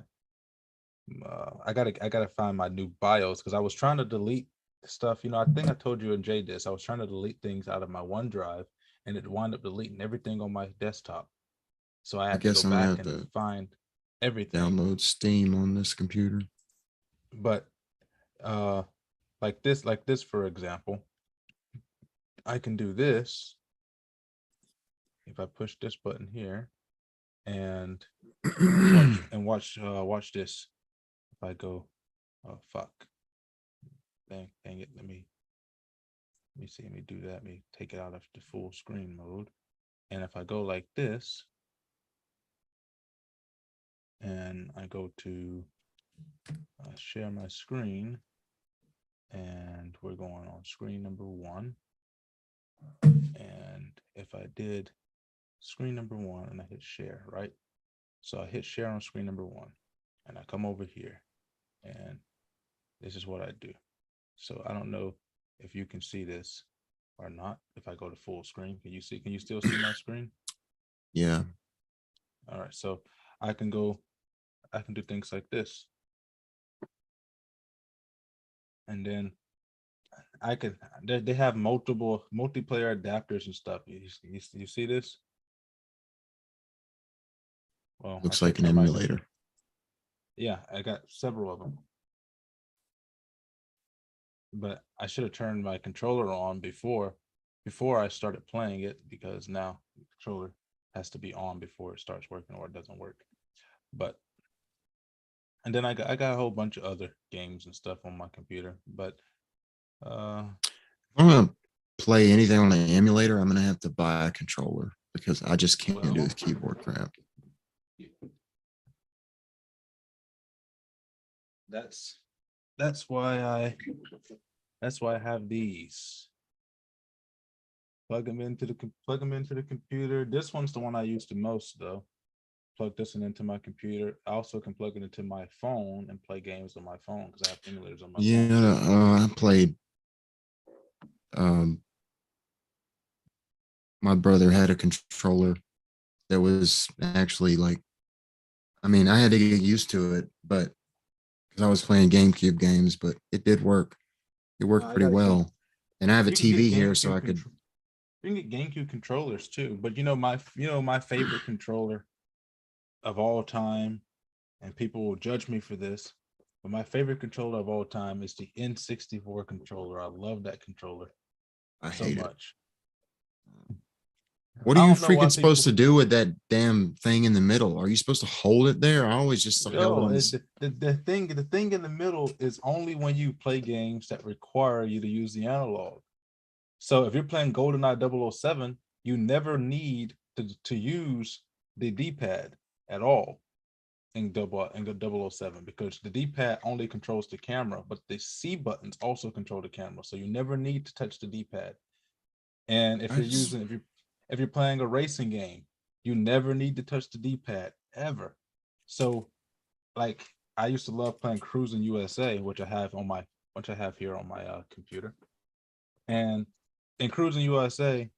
I gotta find my new BIOS because I was trying to delete stuff. I think I told you in J this. I was trying to delete things out of my OneDrive, and it wound up deleting everything on my desktop. So I I had to go guess I'm gonna back have and to find everything. download Steam on this computer. But uh, like this for example, I can do this if I push this button here and watch this. If I go, oh fuck, dang it, let me see, let me do that. Let me take it out of the full screen mode. And if I go like this, and I go to share my screen, and we're going on screen number one. And if I did screen number one and I hit share, right? So I hit share on screen number one, and I come over here, and this is what I do. So I don't know if you can see this or not. If I go to full screen, can you see? Can you still see my screen? Yeah. All right. So I can go. I can do things like this, and then I can. They have multiple multiplayer adapters and stuff. You see this? Well, I Looks should like an turn my. emulator. Yeah, I got several of them, but I should have turned my controller on before I started playing it, because now the controller has to be on before it starts working or it doesn't work. But and then I got a whole bunch of other games and stuff on my computer, but uh If I'm gonna play anything on an emulator, I'm gonna have to buy a controller because I just can't do well, this keyboard crap. that's that's why I that's why I have these. Plug them into the computer. This one's the one I use the most though. Plug this one into my computer. I also can plug it into my phone and play games on my phone because I have emulators on my phone Yeah, too. I played. Um, my brother had a controller that was actually like. I mean, I had to get used to it, but because I was playing GameCube games, but it did work. It worked I pretty got a game. well, and I have a You can get TV here, so GameCube I could. control. You can get GameCube controllers too. But my favorite controller of all time, and people will judge me for this, but my favorite controller of all time is the N64 controller. I love that controller I so hate it. much. What are I you don't know why freaking supposed people. to do with that damn thing in the middle? Are you supposed to hold it there? I always just held it No, on this. the thing in the middle is only when you play games that require you to use the analog. So if you're playing GoldenEye 007, you never need to use the D-pad at all in the 007, because the D-pad only controls the camera, but the C buttons also control the camera. So you never need to touch the D-pad. And if I you're just using if you're playing a racing game, you never need to touch the D-pad ever. So like I used to love playing Cruising USA, which I have here on my computer. And in Cruising USA,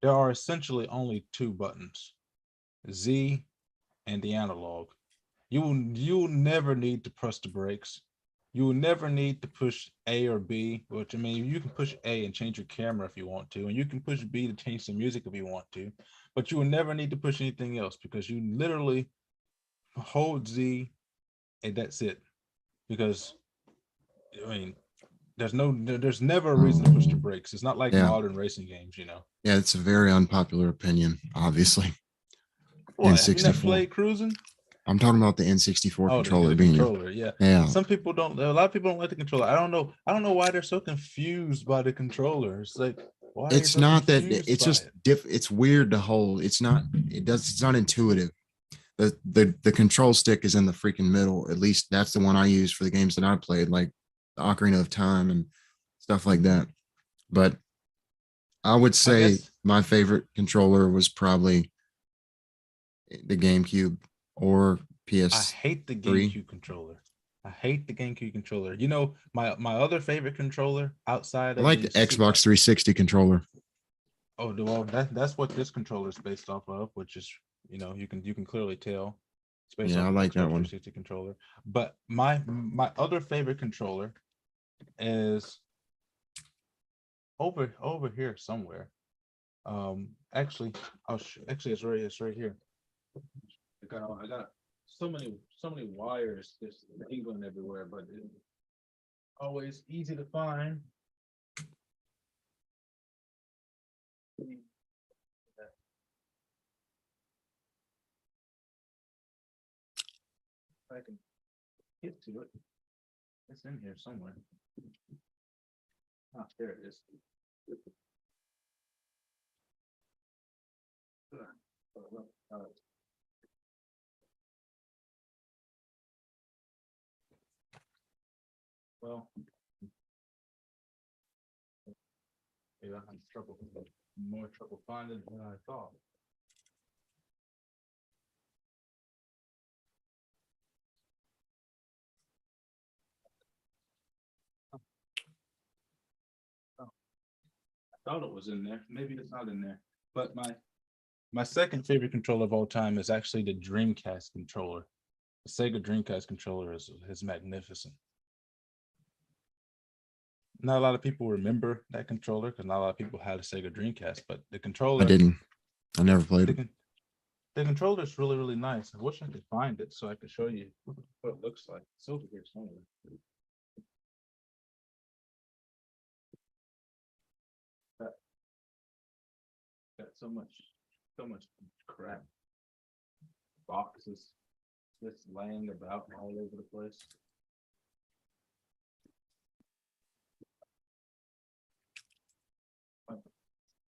there are essentially only two buttons, Z and the analog. You'll never need to press the brakes. You will never need to push A or B, which I mean you can push A and change your camera if you want to, and you can push B to change some music if you want to, but you will never need to push anything else because you literally hold Z and that's it. Because I mean there's never a reason to push the brakes. It's not like yeah, modern racing games. yeah, it's a very unpopular opinion, obviously. What, have you never N64. played Cruising? I'm talking about the N64 Oh, controller the being your controller, yeah. yeah. Some people don't. A lot of people don't like the controller. I don't know. I don't know why they're so confused by the controller. It's like, why are you It's so not that confused it's by just it? it's weird to hold. It's not intuitive. The control stick is in the freaking middle. At least that's the one I use for the games that I played, like the Ocarina of Time and stuff like that. But I would I say guess my favorite controller was probably the GameCube or I hate the PS3. GameCube controller. I hate the GameCube controller. You know, my other favorite controller outside I of like the the Xbox 360 controller. well, that's what this controller is based off of, which is you can clearly tell it's based Yeah, I off of like that Xbox one. 360 controller. But my other favorite controller is over here somewhere. Actually, actually it's right here. I got so many wires just dangling everywhere, but it's always easy to find. If I can get to it. It's in here somewhere. Ah, there it is. Well, yeah, I had trouble, more trouble finding than I thought. Oh, I thought it was in there. Maybe it's not in there. But my second favorite controller of all time is actually the Dreamcast controller. The Sega Dreamcast controller is magnificent. Not a lot of people remember that controller because not a lot of people had a Sega Dreamcast, but I didn't. I never played the, it. con- the controller is really nice. I wish I could find it so I could show you what it looks like. It's over here somewhere. Got, got so much crap boxes just laying about all over the place.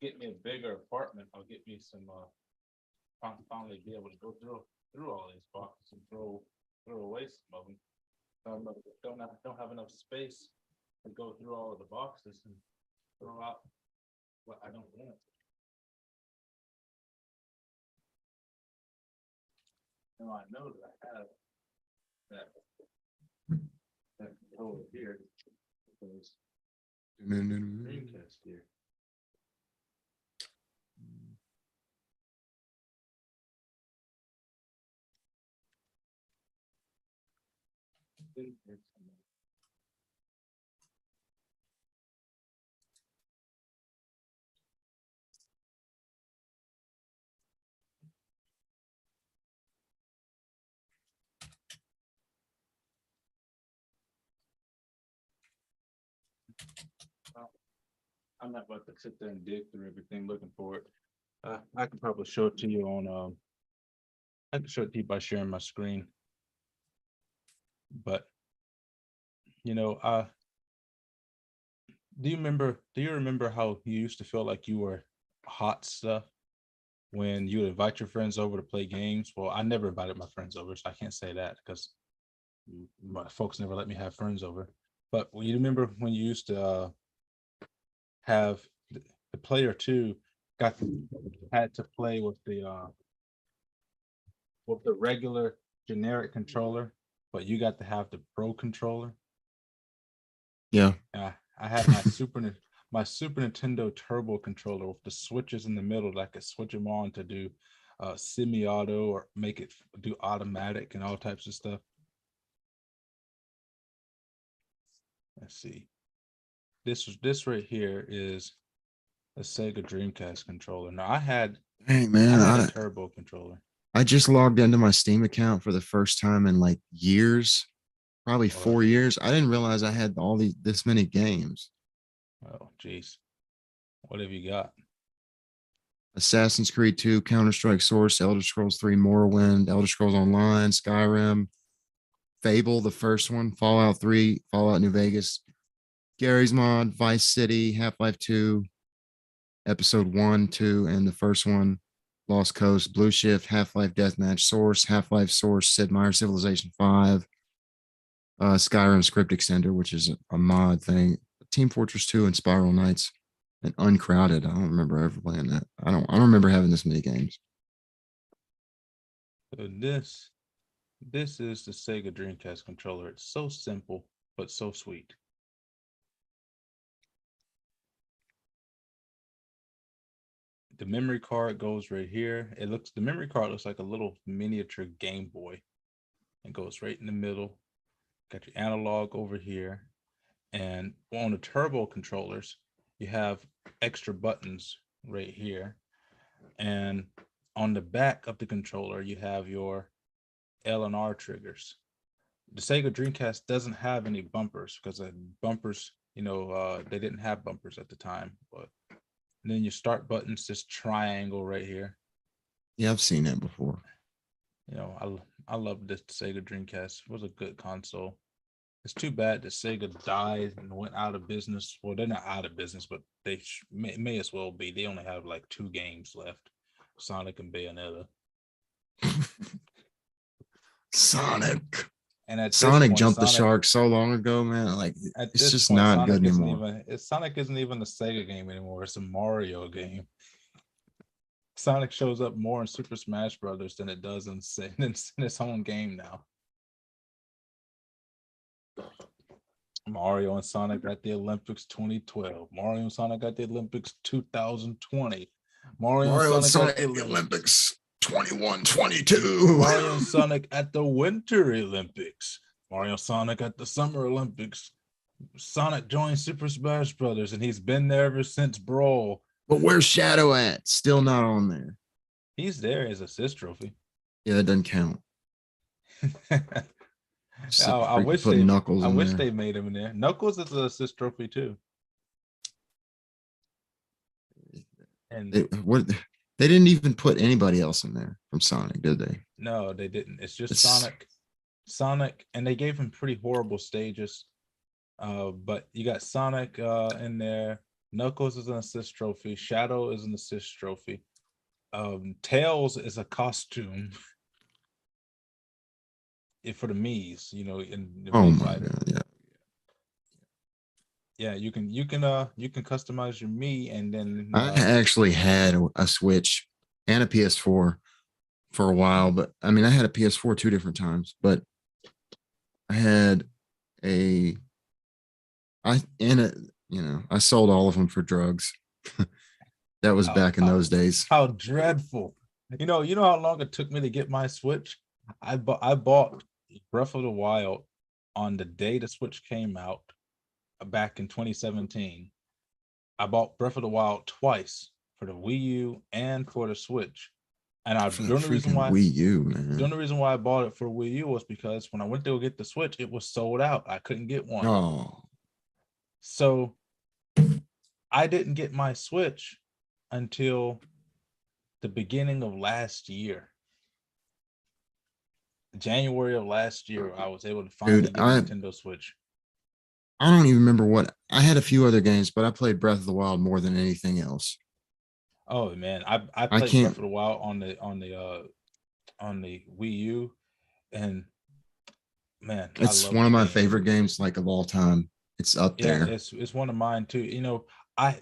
Get me a bigger apartment. I'll get me some. Finally be able to go through all these boxes and throw away some of them. Don't have enough space to go through all of the boxes and throw out what I don't want. Now I know that I have that that controller here because Dreamcast here. I'm not about to sit there and dig through everything looking for it. I can probably show it to you on I can show it to you by sharing my screen. But you know, do you remember how you used to feel like you were hot stuff when you would invite your friends over to play games? Well, I never invited my friends over, so I can't say that because my folks never let me have friends over. But you remember when you used to have the the player two had to play with the regular generic controller, but you got to have the pro controller. Yeah. I had my Super Nintendo Turbo controller with the switches in the middle that I could switch them on to do semi-auto or make it do automatic and all types of stuff. Let's see. This right here is a Sega Dreamcast controller. Now Hey I man, had a turbo controller. I just logged into my Steam account for the first time in like years, probably Or 4 years. I didn't realize I had this many games. oh geez, what have you got? Assassin's Creed 2, Counter-Strike Source, Elder Scrolls 3, Morrowind, Elder Scrolls Online, Skyrim, Fable, the first one, Fallout 3, Fallout New Vegas, Gary's Mod, Vice City, Half-Life 2, Episode 1, 2, and the first one, Lost Coast, Blue Shift, Half-Life Deathmatch, Source, Half-Life Source, Sid Meier's Civilization 5, Skyrim Script Extender, which is a mod thing, Team Fortress 2, and Spiral Knights, and Uncrowded. I don't remember ever playing that. I don't remember having this many games. So this is the Sega Dreamcast controller. It's so simple but so sweet. The memory card goes right here. The memory card looks like a little miniature Game Boy. It goes right in the middle. Got your analog over here. And on the turbo controllers, you have extra buttons right here. And on the back of the controller, you have your L and R triggers. The Sega Dreamcast doesn't have any bumpers because the bumpers, they didn't have bumpers at the time. But then your start button's this triangle right here. Yeah, I've seen that before. I love this Sega Dreamcast. It was a good console. It's too bad that Sega died and went out of business. Well, they're not out of business, but they may as well be. They only have like 2 games left, Sonic and Bayonetta. Sonic. And at Sonic point, jumped the shark so long ago, man. Like at it's this just point, not Sonic good isn't anymore. Sonic isn't even a Sega game anymore. It's a Mario game. Sonic shows up more in Super Smash Brothers than it does in its own game now. Mario and Sonic got the Olympics 2012. Mario and Sonic got the Olympics 2020. Mario and Sonic at the Olympics 21-22. Mario and Sonic at the Winter Olympics. Mario and Sonic at the Summer Olympics. Sonic joined Super Smash Brothers, and he's been there ever since Brawl. But where's Shadow at? Still not on there. He's there as assist trophy. Yeah, that doesn't count. I wish they made him in there. Knuckles is an assist trophy too. And they didn't even put anybody else in there from Sonic, did they? No, they didn't. It's just Sonic, and they gave him pretty horrible stages. But you got Sonic in there. Knuckles is an assist trophy. Shadow is an assist trophy. Tails is a costume. For the Mii's, in the Mii fighter. God, yeah, you can customize your Mii, and then I actually had a Switch and a PS4 for a while, but I mean I had a PS4 2 different times, but I had I sold all of them for drugs. That was back in those days. How dreadful. You know how long it took me to get my Switch? I bought Breath of the Wild on the day the Switch came out back in 2017. I bought Breath of the Wild twice for the Wii U and for the Switch. And the only reason why I bought it for Wii U was because when I went to go get the Switch, it was sold out. I couldn't get one. Oh. So I didn't get my Switch until the beginning of last year. January of last year, I was able to finally get a Nintendo Switch. I don't even remember what I had. A few other games, but I played Breath of the Wild more than anything else. Oh man, I played Breath of the Wild on the Wii U, and man, it's one of my favorite games, like of all time. It's up there. It's one of mine too.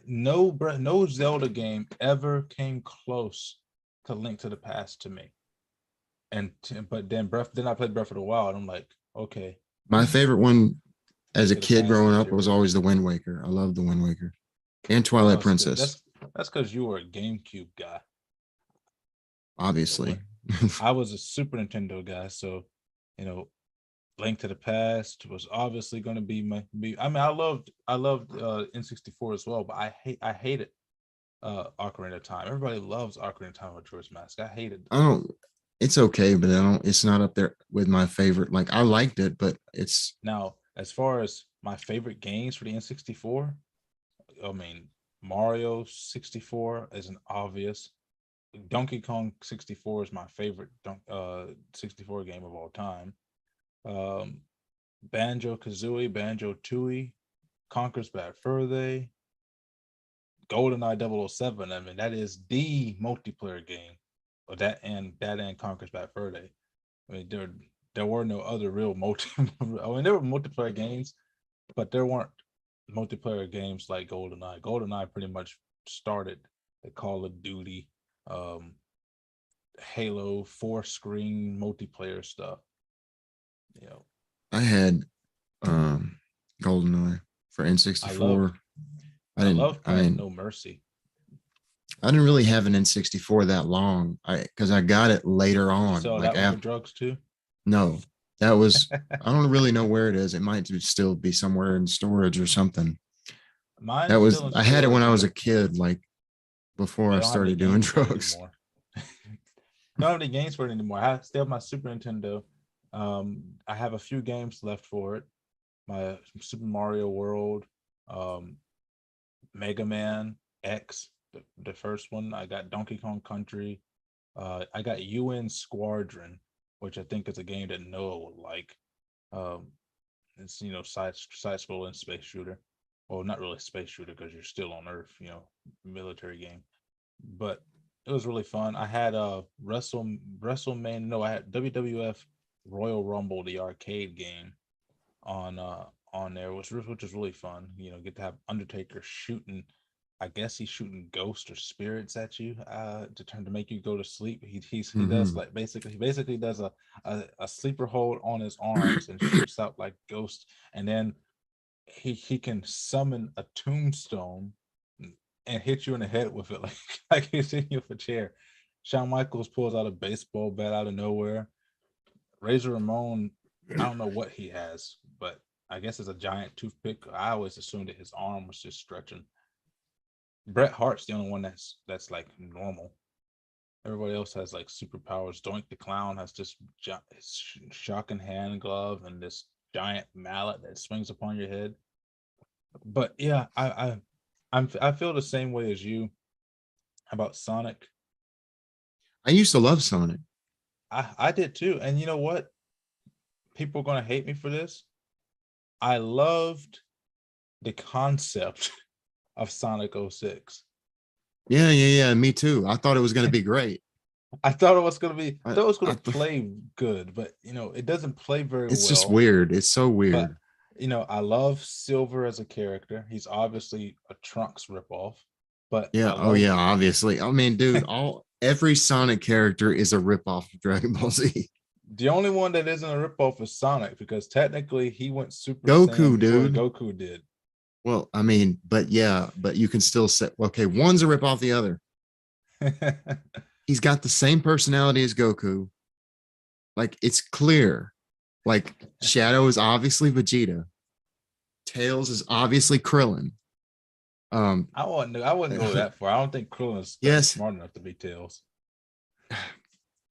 no Zelda game ever came close to Link to the Past to me. But then I played Breath of the Wild. And I'm like, okay, My favorite one Link as a to the kid Past growing is up was your. always the Wind Waker. I love the Wind Waker and Twilight Princess, That's because you were a GameCube guy. But obviously. when I was a Super Nintendo guy, so you know, Link to the Past was obviously going to be I mean, I loved N64 as well, but I hated Ocarina of Time. Everybody loves Ocarina of Time with George Mask. I hated. I don't. It's okay, but I don't. It's not up there with my favorite. Like I liked it, but it's. Now, as far as my favorite games for the N64, I mean, Mario 64 is an obvious. Donkey Kong 64 is my favorite 64 game of all time. Um, Banjo Kazooie, Banjo Tooie, Conker's Bad Fur Day, GoldenEye 007. I mean, that is the multiplayer game. Or that and Conker's Bad Fur Day. I mean, there were no other real I mean, there were multiplayer games, but there weren't multiplayer games like GoldenEye. GoldenEye pretty much started the Call of Duty, um, Halo 4 screen multiplayer stuff. You know, I had GoldenEye for I loved N64. I I didn't. love I playing mean, No Mercy. I didn't really have an N64 that long. Because I got it later Did you on. sell Like that one for after. drugs too? No, that was. I don't really know where it is. It might still be somewhere in storage or something. That Mine's was. still in I had it when storage. I was a kid. Like before I I don't have any started doing games for it drugs. anymore. Don't have any games for it anymore. I still have my Super Nintendo. I have a few games left for it. My Super Mario World, um, Mega Man X, the first one. I got Donkey Kong Country. I got UN Squadron, which I think is a game that Noah would like. Um, it's side scrolling space shooter. Well, not really space shooter because you're still on Earth. Military game, but it was really fun. I had WrestleMania. No, I had WWF Royal Rumble, the arcade game on there, which was really fun. Get to have Undertaker shooting. I guess he's shooting ghosts or spirits at you to make you go to sleep. He does Hmm. like basically does a sleeper hold on his arms and shoots out like ghosts, and then he can summon a tombstone and hit you in the head with it like he's hitting you with a chair. Shawn Michaels pulls out a baseball bat out of nowhere. Razor Ramon, I don't know what he has, but I guess it's a giant toothpick. I always assumed that his arm was just stretching. Bret Hart's the only one that's like normal. Everybody else has like superpowers. Doink the Clown has this shocking hand glove and this giant mallet that swings upon your head. But yeah, I feel the same way as you about Sonic. I used to love Sonic. I did too, and you know what? People are gonna hate me for this. I loved the concept of Sonic '06. Yeah, yeah, yeah. Me too. I thought it was going to be great. I thought it was gonna be, I I, thought it was gonna I, play good, but it doesn't play very it's just well. weird. It's so But weird. I love Silver as a character. He's obviously a Trunks ripoff, but Yeah. I Oh, love yeah. Obviously. I mean, dude, every Sonic character is a ripoff of Dragon Ball Z. the only one that isn't a ripoff is Sonic because technically he went Super Saiyan Goku, before dude. Goku did. Well, I mean, but yeah, but you can still say, okay, one's a ripoff the other. He's got the same personality as Goku. Like it's clear. Like Shadow is obviously Vegeta. Tails is obviously Krillin. Um, I wouldn't go that far. I don't think Krillin's yes, smart enough to be Tails.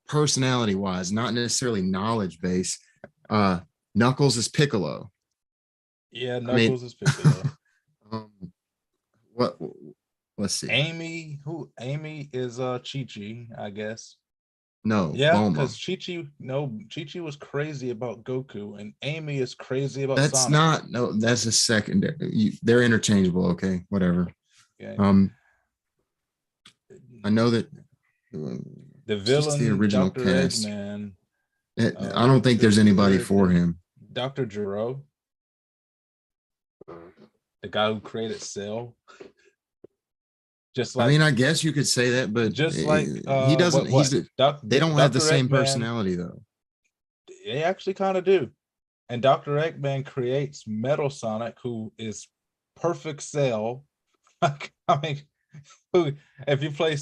personality wise, not necessarily knowledge base. Uh, Knuckles is Piccolo. Yeah, I mean, Knuckles is Piccolo. um, what? Let's see. Amy is Chi Chi, I guess. No, Yeah, Bulma. because Chi Chi was crazy about Goku, and Amy is crazy about That's Sonic. not no. That's a secondary. They're interchangeable. Okay, whatever. Okay. Um, I know that The it's just the villain, original Dr. cast. Eggman, I don't think there's anybody for Dr. him. Dr. Gero, the guy who created Cell. just I mean, like I guess you could say that, but he doesn't. They don't have the Dr. same Eggman, personality though. they actually kind of do. And Dr. Eggman creates Metal Sonic, who is perfect cell. I mean, who if you play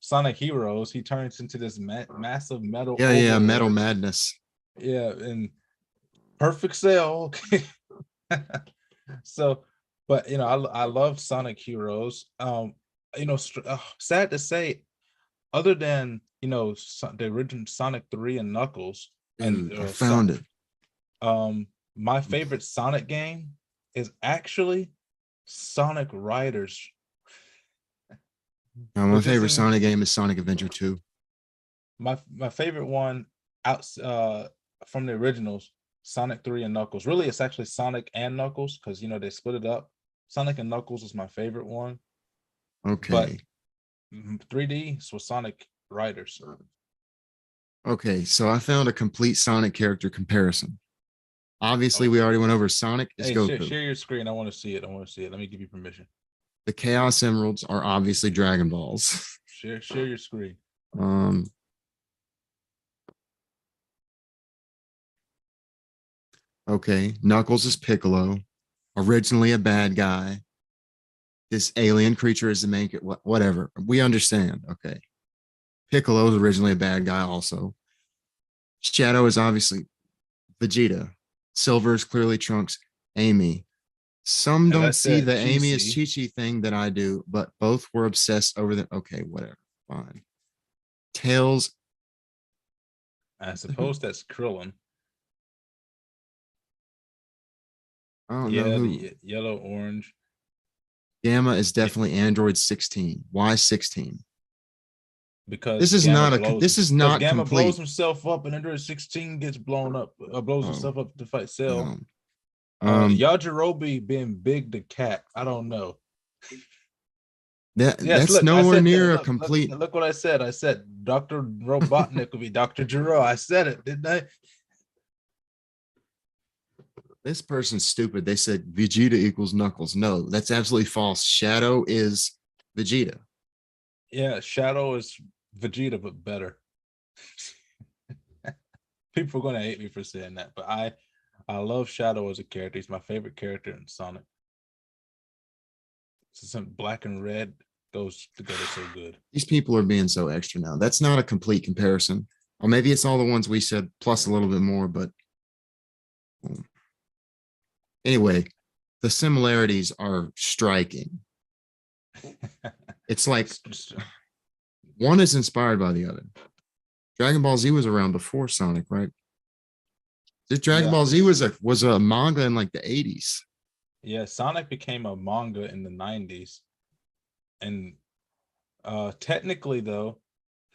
Sonic Heroes, he turns into this massive metal Yeah, yeah, Metal overlord. Madness. Yeah, and perfect cell. So, but I love Sonic Heroes. Sad to say, other than the original Sonic 3 and Knuckles, and Dude, I found it. my favorite Sonic game is actually Sonic Riders, My which favorite isn't Sonic game is Sonic Adventure 2. my favorite one out from the originals, Sonic 3 and Knuckles. Really, it's actually Sonic and Knuckles because they split it up. Sonic and Knuckles is my favorite one, but Okay. 3D was Sonic Riders. Okay, so I found a complete Sonic character comparison. Obviously, we already Okay. went over Sonic is Hey, Goku. share your screen. I want to see it. I want to see it. Let me give you permission. The Chaos Emeralds are obviously Dragon Balls. Share your screen. Um, okay, Knuckles is Piccolo, originally a bad guy. This alien creature is the main, whatever. We understand. Okay. Piccolo is originally a bad guy, also. Shadow is obviously Vegeta. Silver is clearly Trunks. Amy. Some And don't that's see the that Amy is GC. Chi Chi thing that I do, but both were obsessed over the. Okay, whatever. Fine. Tails. I suppose that's Krillin. I don't know Yeah, the who. yellow, orange. Gamma is Yeah, definitely Android 16. Why 16? because This is Gamma not a. blows This is because not Gamma blows complete. himself up and Android 16 gets blown up, blows Oh himself up to fight Cell. no. Um. Yajirobe being big the cat. I don't know. Yes, That's look, I nowhere said that. near a Look, complete. look what I said. I said Dr. Robotnik would be Dr. Giro. I said it, didn't I? This person's stupid. They said Vegeta equals Knuckles. No, that's absolutely false. Shadow is Vegeta. Yeah, Shadow is Vegeta, but better. People are gonna hate me for saying that, but I love Shadow as a character. He's my favorite character in Sonic. Some black and red goes together so good. These people are being so extra now. That's not a complete comparison. Or maybe it's all the ones we said plus a little bit more, but anyway, the similarities are striking. It's like one is inspired by the other. Dragon Ball Z was around before Sonic, right? This Dragon Yeah, Ball Z was a manga in like the 80s. yeah. Sonic became a manga in the 90s, and technically though,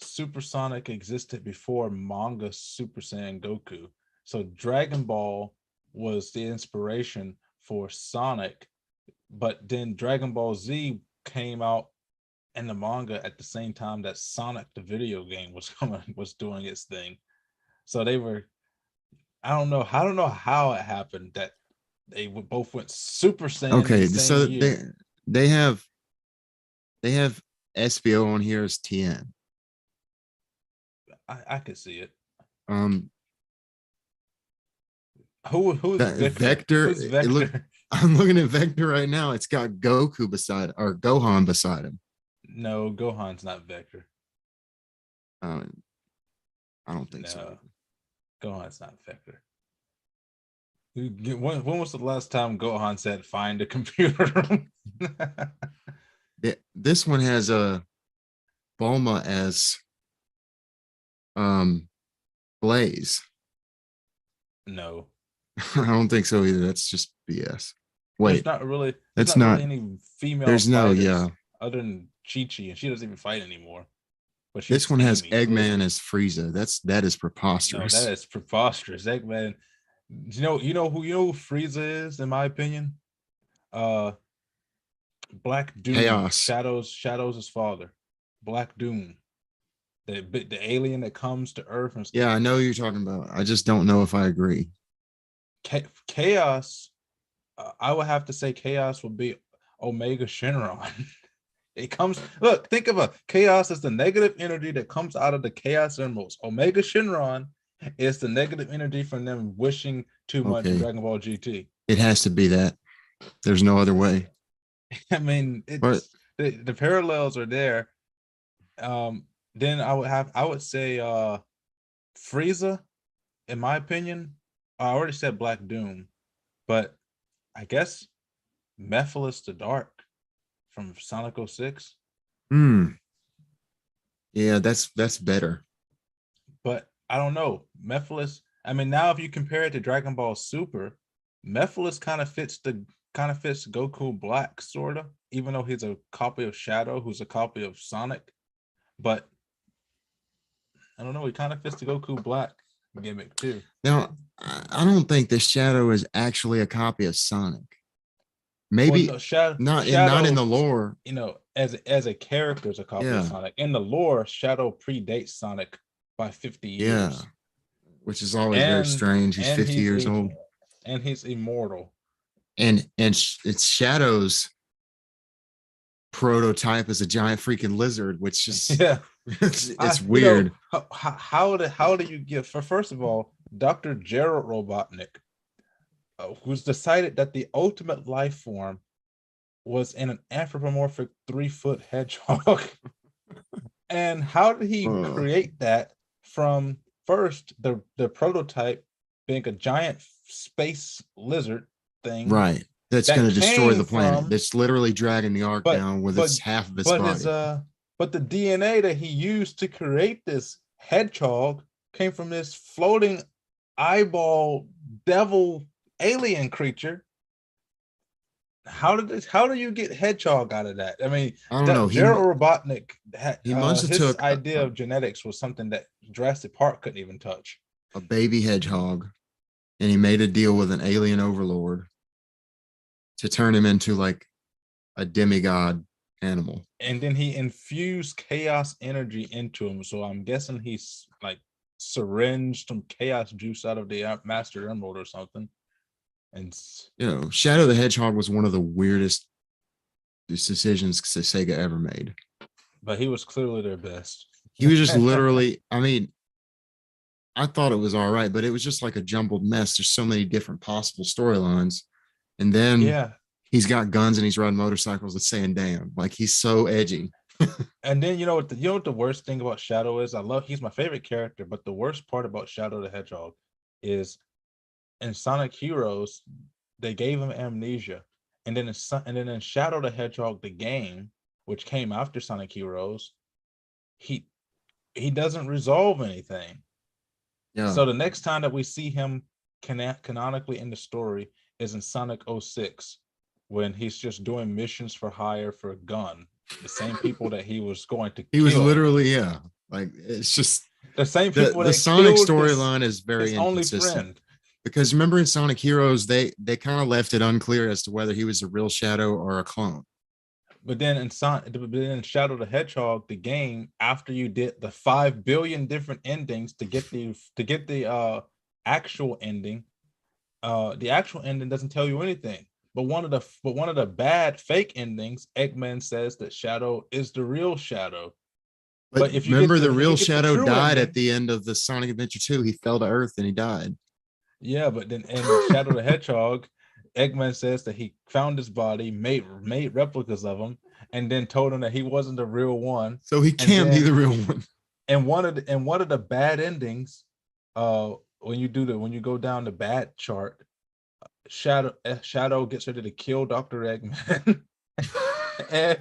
Super Sonic existed before manga Super Saiyan Goku. So Dragon Ball was the inspiration for Sonic, but then Dragon Ball Z came out in the manga at the same time that Sonic the video game was doing its thing. So they were I don't know how it happened that they both went Super Saiyan in the Okay, same so year. they have they have SBO on here as TN. I could see it. Um, Who's Victor? Vector. Who's It look. Vector? I'm looking at Vector right now. It's got Goku beside or Gohan beside him. No, Gohan's not Vector. Um, I don't think so. No, Gohan's not Vector. When was the last time Gohan said find a computer? This one has a Bulma as um Blaze. No, I don't think so either. That's just BS. there's Wait, not really there's that's not really not. any female There's no. Yeah, fighters other than Chi Chi, and she doesn't even fight anymore. But this she's one has Amy, Eggman clearly. as Frieza. That is No, that preposterous. is preposterous. Eggman. You know who Frieza is, in my opinion? Uh Black Doom. Chaos. Shadows his father. Black Doom. The alien that comes to Earth and Yeah, I know who you're talking about. I just don't know if I agree. Chaos. I would have to say Chaos would be Omega Shenron. It comes, look, think of a chaos as the negative energy that comes out of the chaos emeralds. Omega Shinron is the negative energy from them wishing too much in Okay. Dragon Ball GT. It has to be that. There's no other way. I mean, But it's the parallels are there. Then I would say Frieza, in my opinion. I already said Black Doom, but I guess Mephiles the Dark from Sonic 06. hmm, yeah, that's better. But I don't know. Mephiles, I mean, now if you compare it to Dragon Ball Super, Mephiles kind of fits Goku Black, sort of, even though he's a copy of Shadow, who's a copy of Sonic. But I don't know, he kind of fits the Goku Black gimmick too. Now, I don't think the Shadow is actually a copy of Sonic. Well, Maybe no, not in Shadow, the lore. you know, as a character is a copy of Yeah, Sonic. In the lore, Shadow predates Sonic by 50 yeah, years. which is always very And strange. He's and 50 he's years old, immortal. and it's Shadow's prototype as a giant freaking lizard, which is Yeah. it's weird. How do you give for first of all, Dr. Gerald Robotnik, who's decided that the ultimate life form was in an anthropomorphic 3-foot hedgehog. And how did he Uh, create that from first the prototype being a giant space lizard thing right. That's that going to destroy came the planet. from That's literally dragging the arc but down with but its half of its but his body. but the DNA that he used to create this hedgehog came from this floating eyeball devil alien creature. How do you get hedgehog out of that? I mean, I don't know. Gerald Robotnik He must have his took idea of genetics was something that Jurassic Park couldn't even touch. a baby hedgehog and he made a deal with an alien overlord to turn him into like a demigod animal. And then he infused chaos energy into him. So I'm guessing he's like syringed some chaos juice out of the Master Emerald or something. And You know, Shadow the Hedgehog was one of the weirdest decisions Sega ever made. but he was clearly their best. He was just literally, I mean, I thought it was all right, but it was just like a jumbled mess. There's so many different possible storylines. And then Yeah. he's got guns and he's riding motorcycles and saying damn. Like he's so edgy. And then you know what the worst thing about Shadow is? He's my favorite character, but the worst part about Shadow the Hedgehog is in Sonic Heroes, they gave him amnesia. And then in Shadow the Hedgehog, the game, which came after Sonic Heroes, he doesn't resolve anything. Yeah. So the next time that we see him canonically in the story is in Sonic 06, when he's just doing missions for hire for a gun. The same people that he was going to He kill. was literally, yeah. Like it's just the same people the that Sonic killed storyline is very his only inconsistent. friend. Because remember in Sonic Heroes, they kind of left it unclear as to whether he was a real Shadow or a clone. But then in Shadow the Hedgehog, the game, after you did the 5 billion different endings to get the actual ending, the actual ending doesn't tell you anything. But one of the bad fake endings, Eggman says that Shadow is the real Shadow. But if you remember, get the real the Shadow died ending, at the end of the Sonic Adventure 2. He fell to Earth and he died. Yeah, but then in Shadow the Hedgehog, Eggman says that he found his body, made replicas of him, and then told him that he wasn't the real one. So he can't be the real one. And one of the bad endings, when you go down the bad chart, Shadow gets ready to kill Dr. Eggman. and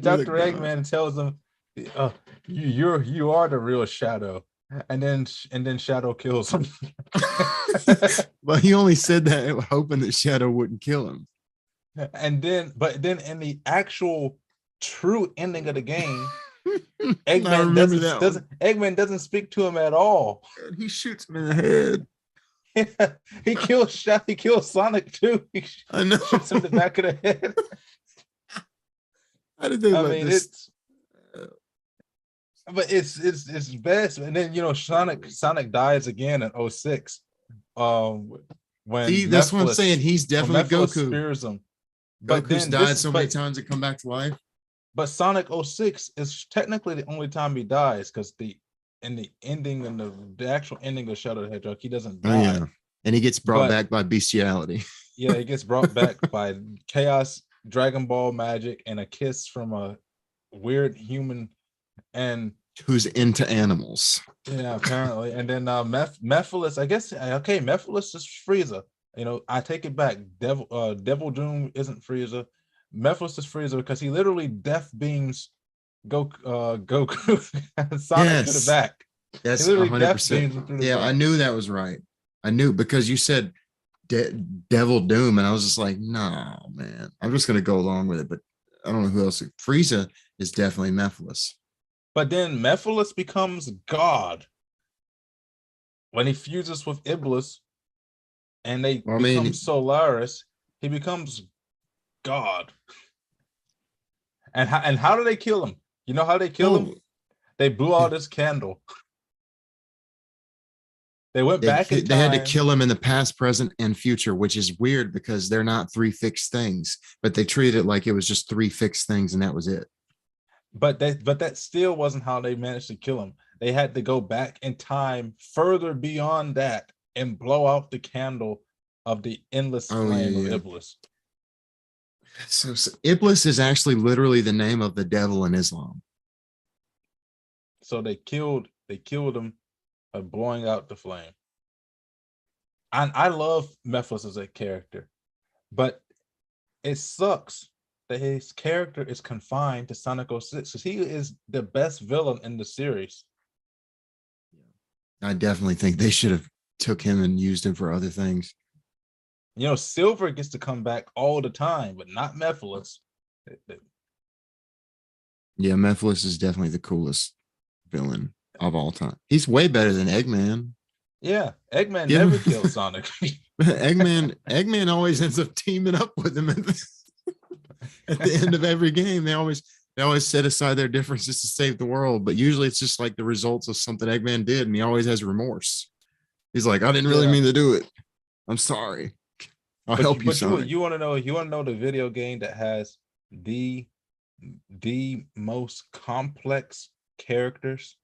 Dr. Eggman tells him, you are the real Shadow. And then Shadow kills him. But he only said that hoping that Shadow wouldn't kill him. But then in the actual true ending of the game, Eggman Eggman doesn't speak to him at all. He shoots him in the head. He kills Sonic too. I know. Shoots him in the back of the head. How did they let this? It's best. And then Sonic dies again in 06. When See, that's what I'm saying. He's definitely Goku. Spears him. Goku's died so many times to come back to life. but Sonic '06 is technically the only time he dies because the ending and the actual ending of Shadow the Hedgehog, he doesn't Oh die. yeah, and he gets brought But back by bestiality. yeah, he gets brought back by chaos, Dragon Ball magic, and a kiss from a weird human. And Who's into animals? yeah, apparently. And then Mephiles, I guess okay, Mephiles is Frieza. I take it back. Devil Doom isn't Frieza. Mephiles is Frieza because he literally death beams Goku Sonic to the Yes, back. He that's literally death 100%. beams him through the Yeah, I back. knew that was right. I knew because you said Devil Doom, and I was just like, no, man, I'm just gonna go along with it. But I don't know who else. Frieza is definitely Mephiles. But then Mephiles becomes God when he fuses with Iblis and they Well, I become mean, Solaris. He becomes God. And how do they kill him? You know how they kill him? well, They blew out his candle. They went back in they had to time, kill him in the past, present, and future, which is weird because they're not three fixed things, but they treated it like it was just three fixed things and that was it. but that still wasn't how they managed to kill him. They had to go back in time further beyond that and blow out the candle of the endless Oh yeah, flame of yeah. Iblis. So Iblis is actually literally the name of the devil in Islam. So they killed him by blowing out the flame. And I love Mephiles as a character, but it sucks that his character is confined to Sonic 06 because he is the best villain in the series. I definitely think they should have took him and used him for other things. Silver gets to come back all the time, but not Mephiles. Yeah, Mephiles is definitely the coolest villain of all time. He's way better than Eggman. Yeah, Eggman Give never him killed Sonic. Eggman always ends up teaming up with him at the end of every game. They always set aside their differences to save the world, but usually it's just like the results of something Eggman did, and he always has remorse. He's like, I didn't really Yeah, mean to do it. I'm sorry. I'll but you help you, but you Sonic. you want to know the video game that has the the most complex characters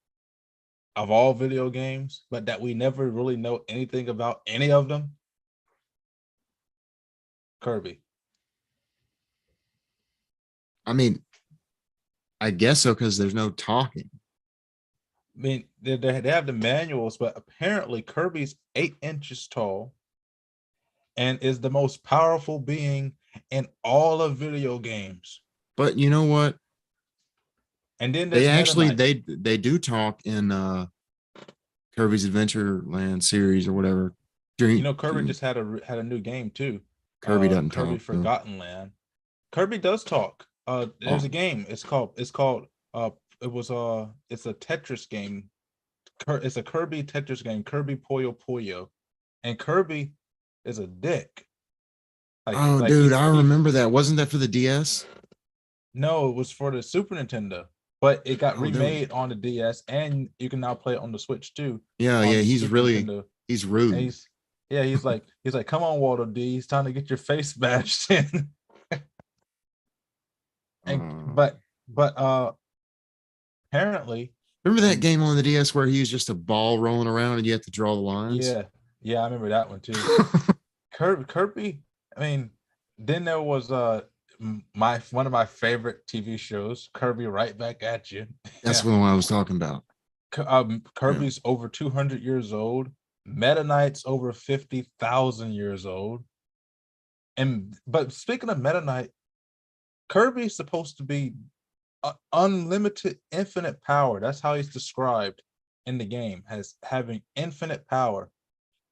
of all video games, but that we never really know anything about any of them? Kirby. I mean, I guess so because there's no talking. I mean, they have the manuals, but apparently Kirby's 8 inches tall and is the most powerful being in all of video games. But you know what? And then They there's Meta actually Knight. they do talk in Kirby's Adventure Land series or whatever. Kirby just had a new game too. Kirby doesn't Kirby talk though. Forgotten Land. Kirby does talk. There's Oh, a game. It's called it's a Tetris game. It's a Kirby Tetris game, Kirby Puyo Puyo. And Kirby is a dick. oh, Like dude, I remember that. Wasn't that for the DS? no, it was for the Super Nintendo, but it got Oh, dude. remade on the DS, and you can now play it on the Switch too, Yeah, on yeah. the He's Super really Nintendo. he's And rude. he's like, come on, Walter D. It's time to get your face bashed in. and Uh, but apparently, remember that and game on the DS where he was just a ball rolling around and you have to draw the lines? yeah, yeah, I remember that one too. Kirby. I mean, then there was my one of my favorite TV shows, Kirby Right Back at You. That's the one I was talking about. Yeah. Kirby's over 200 years old. Meta Knight's over 50,000 years old. But speaking of Meta Knight, Kirby's supposed to be unlimited, infinite power. That's how he's described in the game, as having infinite power.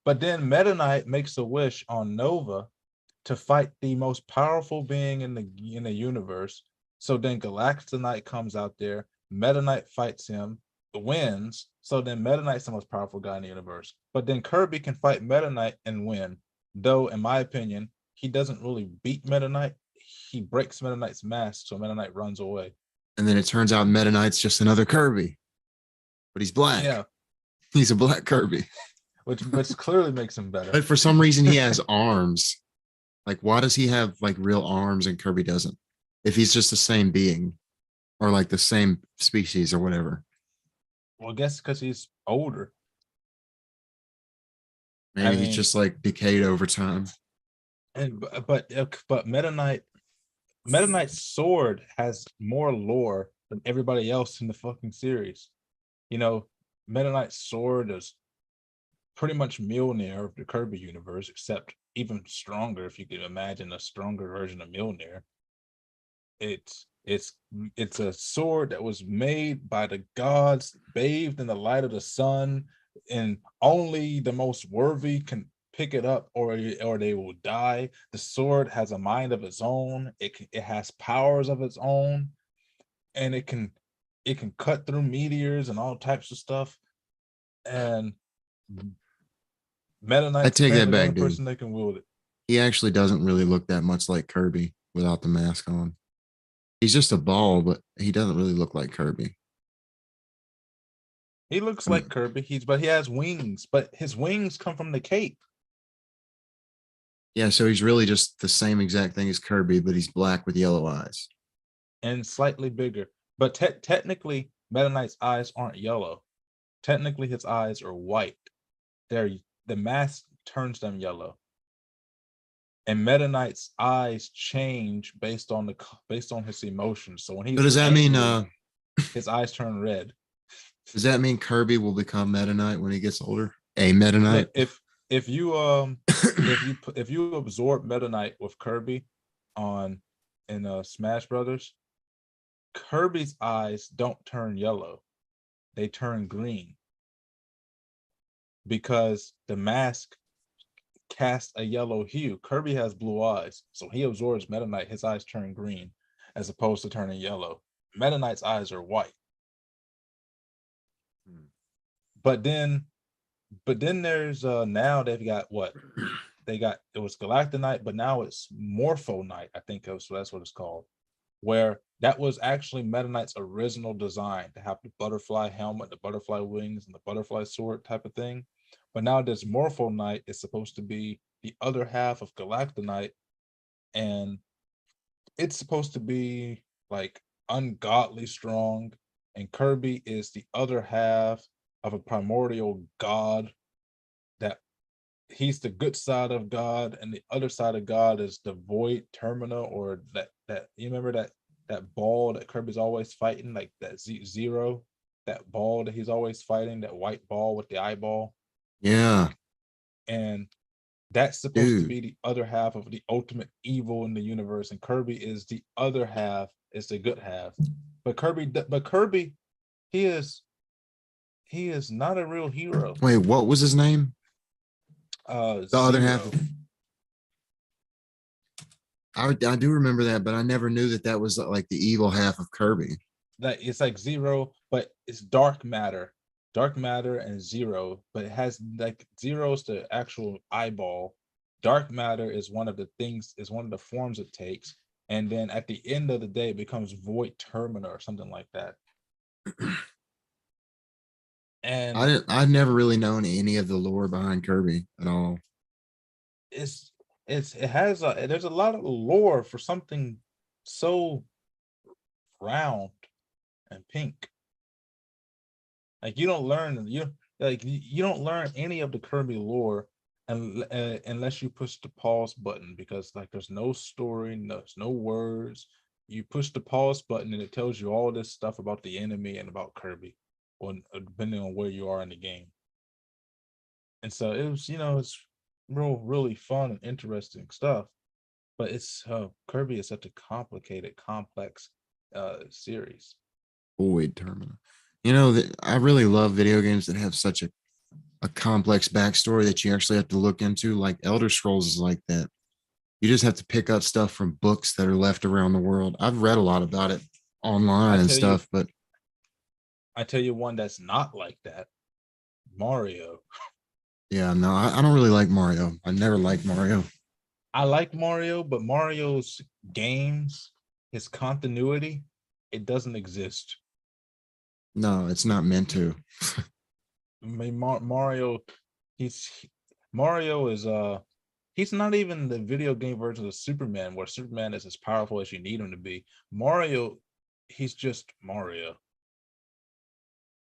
But then Meta Knight makes a wish on Nova to fight the most powerful being in the universe. So then Galacta Knight comes out there. Meta Knight fights him, wins. So then Meta Knight's the most powerful guy in the universe. But then Kirby can fight Meta Knight and win. Though, in my opinion, he doesn't really beat Meta Knight. He breaks Meta Knight's mask, so Meta Knight runs away. And then it turns out Meta Knight's just another Kirby, but he's black. Yeah, He's a black Kirby. which clearly makes him better. But for some reason, he has arms. Like, why does he have like real arms and Kirby doesn't? If he's just the same being. or like the same species or whatever. Well, I guess because he's older. I Maybe he's mean, just like decayed over time. and but Meta Knight's sword has more lore than everybody else in the fucking series. You know, Meta Knight's sword is pretty much Mjolnir of the Kirby universe, except even stronger. If you could imagine a stronger version of Mjolnir, it's it's it's a sword that was made by the gods, bathed in the light of the sun, and only the most worthy can pick it up, or they will die. The sword has a mind of its own. It has powers of its own, and it can cut through meteors and all types of stuff. And Meta I Knight's take that apparently the only back, dude. person that can wield it. He actually doesn't really look that much like Kirby without the mask on. He's just a ball, but he doesn't really look like Kirby. He looks I like mean, Kirby. But he has wings. But his wings come from the cape yeah, so he's really just the same exact thing as Kirby, but he's black with yellow eyes. and slightly bigger. But technically, Meta Knight's eyes aren't yellow. Technically, his eyes are white. They're the mask turns them yellow, and Meta Knight's eyes change based on his emotions. So when So he's angry, his eyes turn red. does that mean Kirby will become Meta Knight when he gets older? A Meta Knight? Look, if you if you absorb Meta Knight with Kirby on in Smash Brothers, Kirby's eyes don't turn yellow; they turn green because the mask casts a yellow hue. Kirby has blue eyes, so he absorbs Meta Knight. His eyes turn green as opposed to turning yellow. Meta Knight's eyes are white, but then there's now they've got what they got. It was Galactonite, but now it's Morpho Knight. I think that's what it's called. Where that was actually Meta Knight's original design to have the butterfly helmet, the butterfly wings, and the butterfly sword type of thing. But now this Morpho Knight is supposed to be the other half of Galactonite, and it's supposed to be like ungodly strong. And Kirby is the other half of a primordial god that he's the good side of God, and the other side of God is the void termina, or that you remember that ball that Kirby's always fighting, like that zero, that ball that he's always fighting, that white ball with the eyeball, Yeah, and that's supposed to dude. be the other half of the ultimate evil in the universe, and Kirby is the other half, is the good half. But Kirby, he is he is not a real hero. Wait, what was his name? The other half Zero. of I do remember that, but I never knew that that was like the evil half of Kirby. Like it's like zero, but it's dark matter and zero, but it has like zero's the actual eyeball. Dark matter is one of the things, is one of the forms it takes, and then at the end of the day it becomes void termina or something like that. And I've never really known any of the lore behind Kirby at all. it's it has there's a lot of lore for something so round and pink. Like you don't learn any of the Kirby lore unless you push the pause button, because like there's no story, there's no words. You push the pause button and it tells you all this stuff about the enemy and about Kirby, or depending on where you are in the game. And so it was, it's really fun and interesting stuff. But it's Kirby is such a complicated, complex series. Void Termina. You know that I really love video games that have such a complex backstory that you actually have to look into. Like Elder Scrolls is like that. You just have to pick up stuff from books that are left around the world. I've read a lot about it I online and tell you, stuff, but I tell you one that's not like that. Mario. yeah, no, I don't really like Mario. I never liked Mario. I like Mario, but Mario's games, his continuity, it doesn't exist. No, it's not meant to. I mean, he's Mario is he's not even the video game version of Superman, where Superman is as powerful as you need him to be. Mario he's just Mario.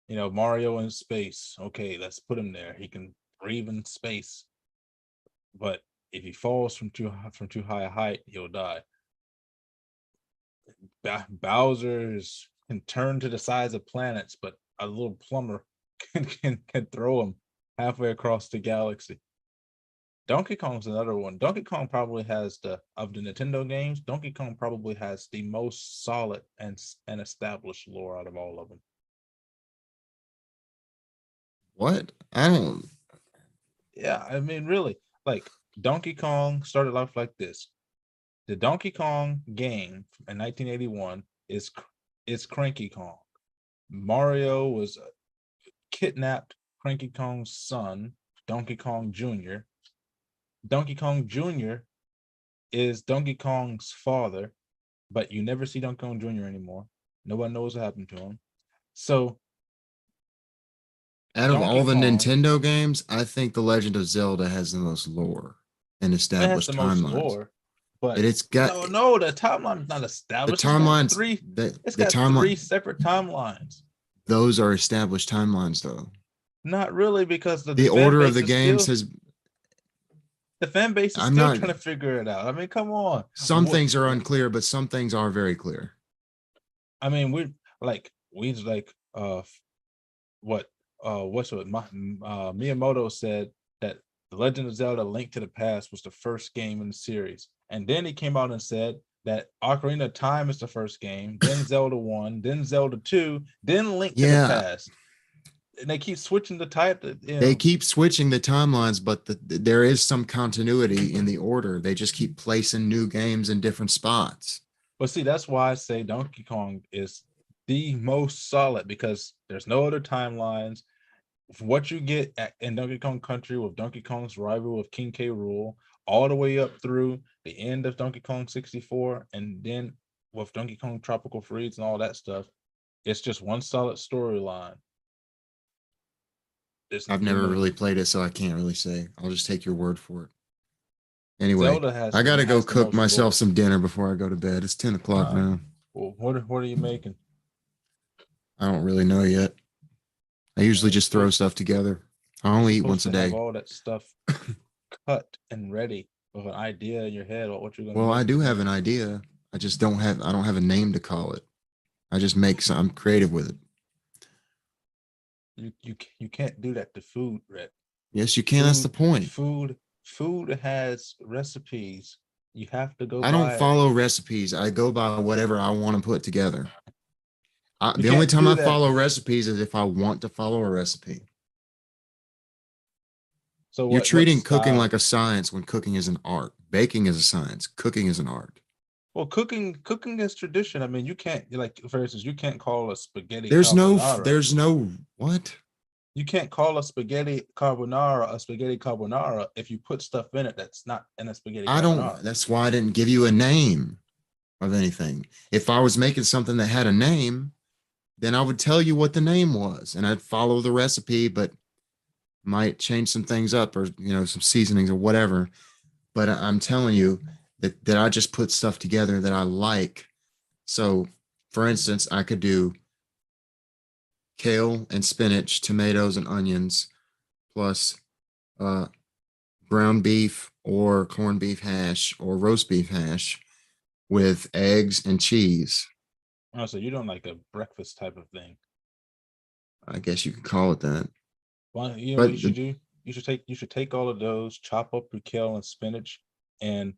Mario in space. Okay, let's put him there. He can breathe in space, but if he falls from too high a height, he'll die. Bowser's can turn to the size of planets, but a little plumber can throw him halfway across the galaxy. Donkey Kong's another one. Donkey Kong probably has of the Nintendo games. Donkey Kong probably has the most solid and established lore out of all of them. What? I don't. Yeah, I mean, really, like Donkey Kong started off like this. The Donkey Kong game in 1981 is Cranky Kong. Mario was kidnapped Cranky Kong's son, Donkey Kong Jr. Donkey Kong Jr. is Donkey Kong's father, but you never see Donkey Kong Jr. anymore. No one knows what happened to him. So Out of Donkey all the Kong, Nintendo games, I think The Legend of Zelda has the most lore and it has the established most timelines. lore, but It's got no, the timeline's not the established. timelines. It's The got three timeline. separate timelines. Those are established timelines, though. Not really, because the The fan order of base the is games still has. the fan base is I'm still not. trying to figure it out. I mean, come on. Some things are unclear, but some things are very clear. I mean, we like what what's what my Miyamoto said that The Legend of Zelda: Link to the Past was the first game in the series, and then he came out and said that Ocarina of Time is the first game, then Zelda 1, then Zelda 2, then Link to the Yeah, Past. And they keep switching the type. they keep switching the timelines, but there is some continuity in the order. They just keep placing new games in different spots. But see, that's why I say Donkey Kong is the most solid, because there's no other timelines. What you get in Donkey Kong Country with Donkey Kong's rival with King K. Rool, all the way up through the end of Donkey Kong 64, and then with Donkey Kong Tropical Freeze and all that stuff, it's just one solid storyline. I've never really played it, so I can't really say. I'll just take your word for it. Anyway, Zelda I got to go has the cook most myself lore. some dinner before I go to bed. It's 10 o'clock now. Well, what are you making? I don't really know yet. I usually You're just throw supposed stuff together. I you're only eat supposed once a to have day. all that stuff cut and ready with an idea in your head about what you're gonna Well, I make. do have an idea. I don't have a name to call it. I just make some, I'm creative with it. You can't do that to food, Rhett. Yes, you can. That's the point. Food has recipes. You have to go I don't by it. follow recipes. I go by whatever I want to put together. You The only can't time do I that. follow recipes is if I want to follow a recipe. So You're what treating cooking like style? a science when cooking is an art. Baking is a science. Cooking is an art. Well, cooking is tradition. I mean, you can't, like, for instance, you can't call a spaghetti carbonara. There's no, what? You can't call a spaghetti carbonara if you put stuff in it that's not in a spaghetti I don't, carbonara. that's why I didn't give you a name of anything. If I was making something that had a name, then I would tell you what the name was and I'd follow the recipe, but might change some things up or, some seasonings or whatever. But I'm telling you that I just put stuff together that I like. So, for instance, I could do kale and spinach, tomatoes and onions, plus uh, ground beef or corned beef hash or roast beef hash with eggs and cheese. Oh, so you don't like a breakfast type of thing. I guess you could call it that. Well, you know what you But should do? You should take all of those, chop up your kale and spinach, and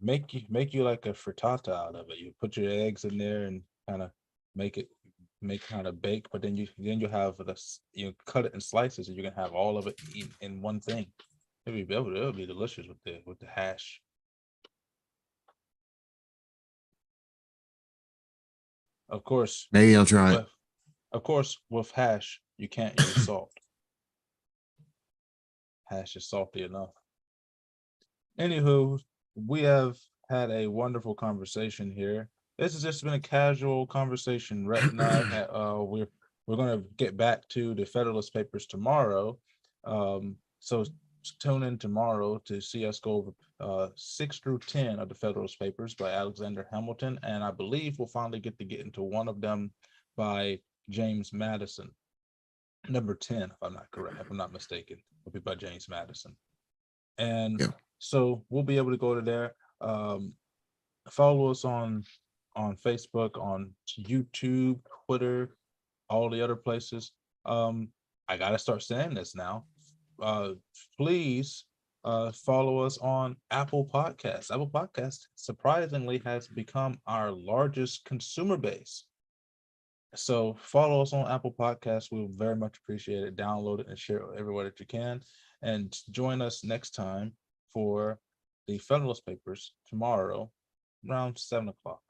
make you like a frittata out of it. You put your eggs in there and kind of make it make kind of bake, but then you have you cut it in slices, and you can have all of it in one thing. It'll be delicious with the hash. Of course, maybe I'll try it. with with hash you can't use salt. Hash is salty enough. Anywho, we have had a wonderful conversation here. This has just been a casual conversation. Rhett and I had, we're going to get back to the Federalist Papers tomorrow. So tune in tomorrow to see us go over 6 through 10 of the Federalist Papers by Alexander Hamilton, and I believe we'll finally get into one of them by James Madison. Number 10, if I'm not correct, if I'm not mistaken, will be by James Madison. And Yeah. so we'll be able to go to there. Follow us on Facebook, on YouTube, Twitter, all the other places. I gotta start saying this now. Uh, please follow us on Apple Podcasts. Apple Podcasts surprisingly has become our largest consumer base. So follow us on Apple Podcasts. We'll very much appreciate it. Download it and share it everywhere that you can. And join us next time for the Federalist Papers tomorrow around 7 o'clock.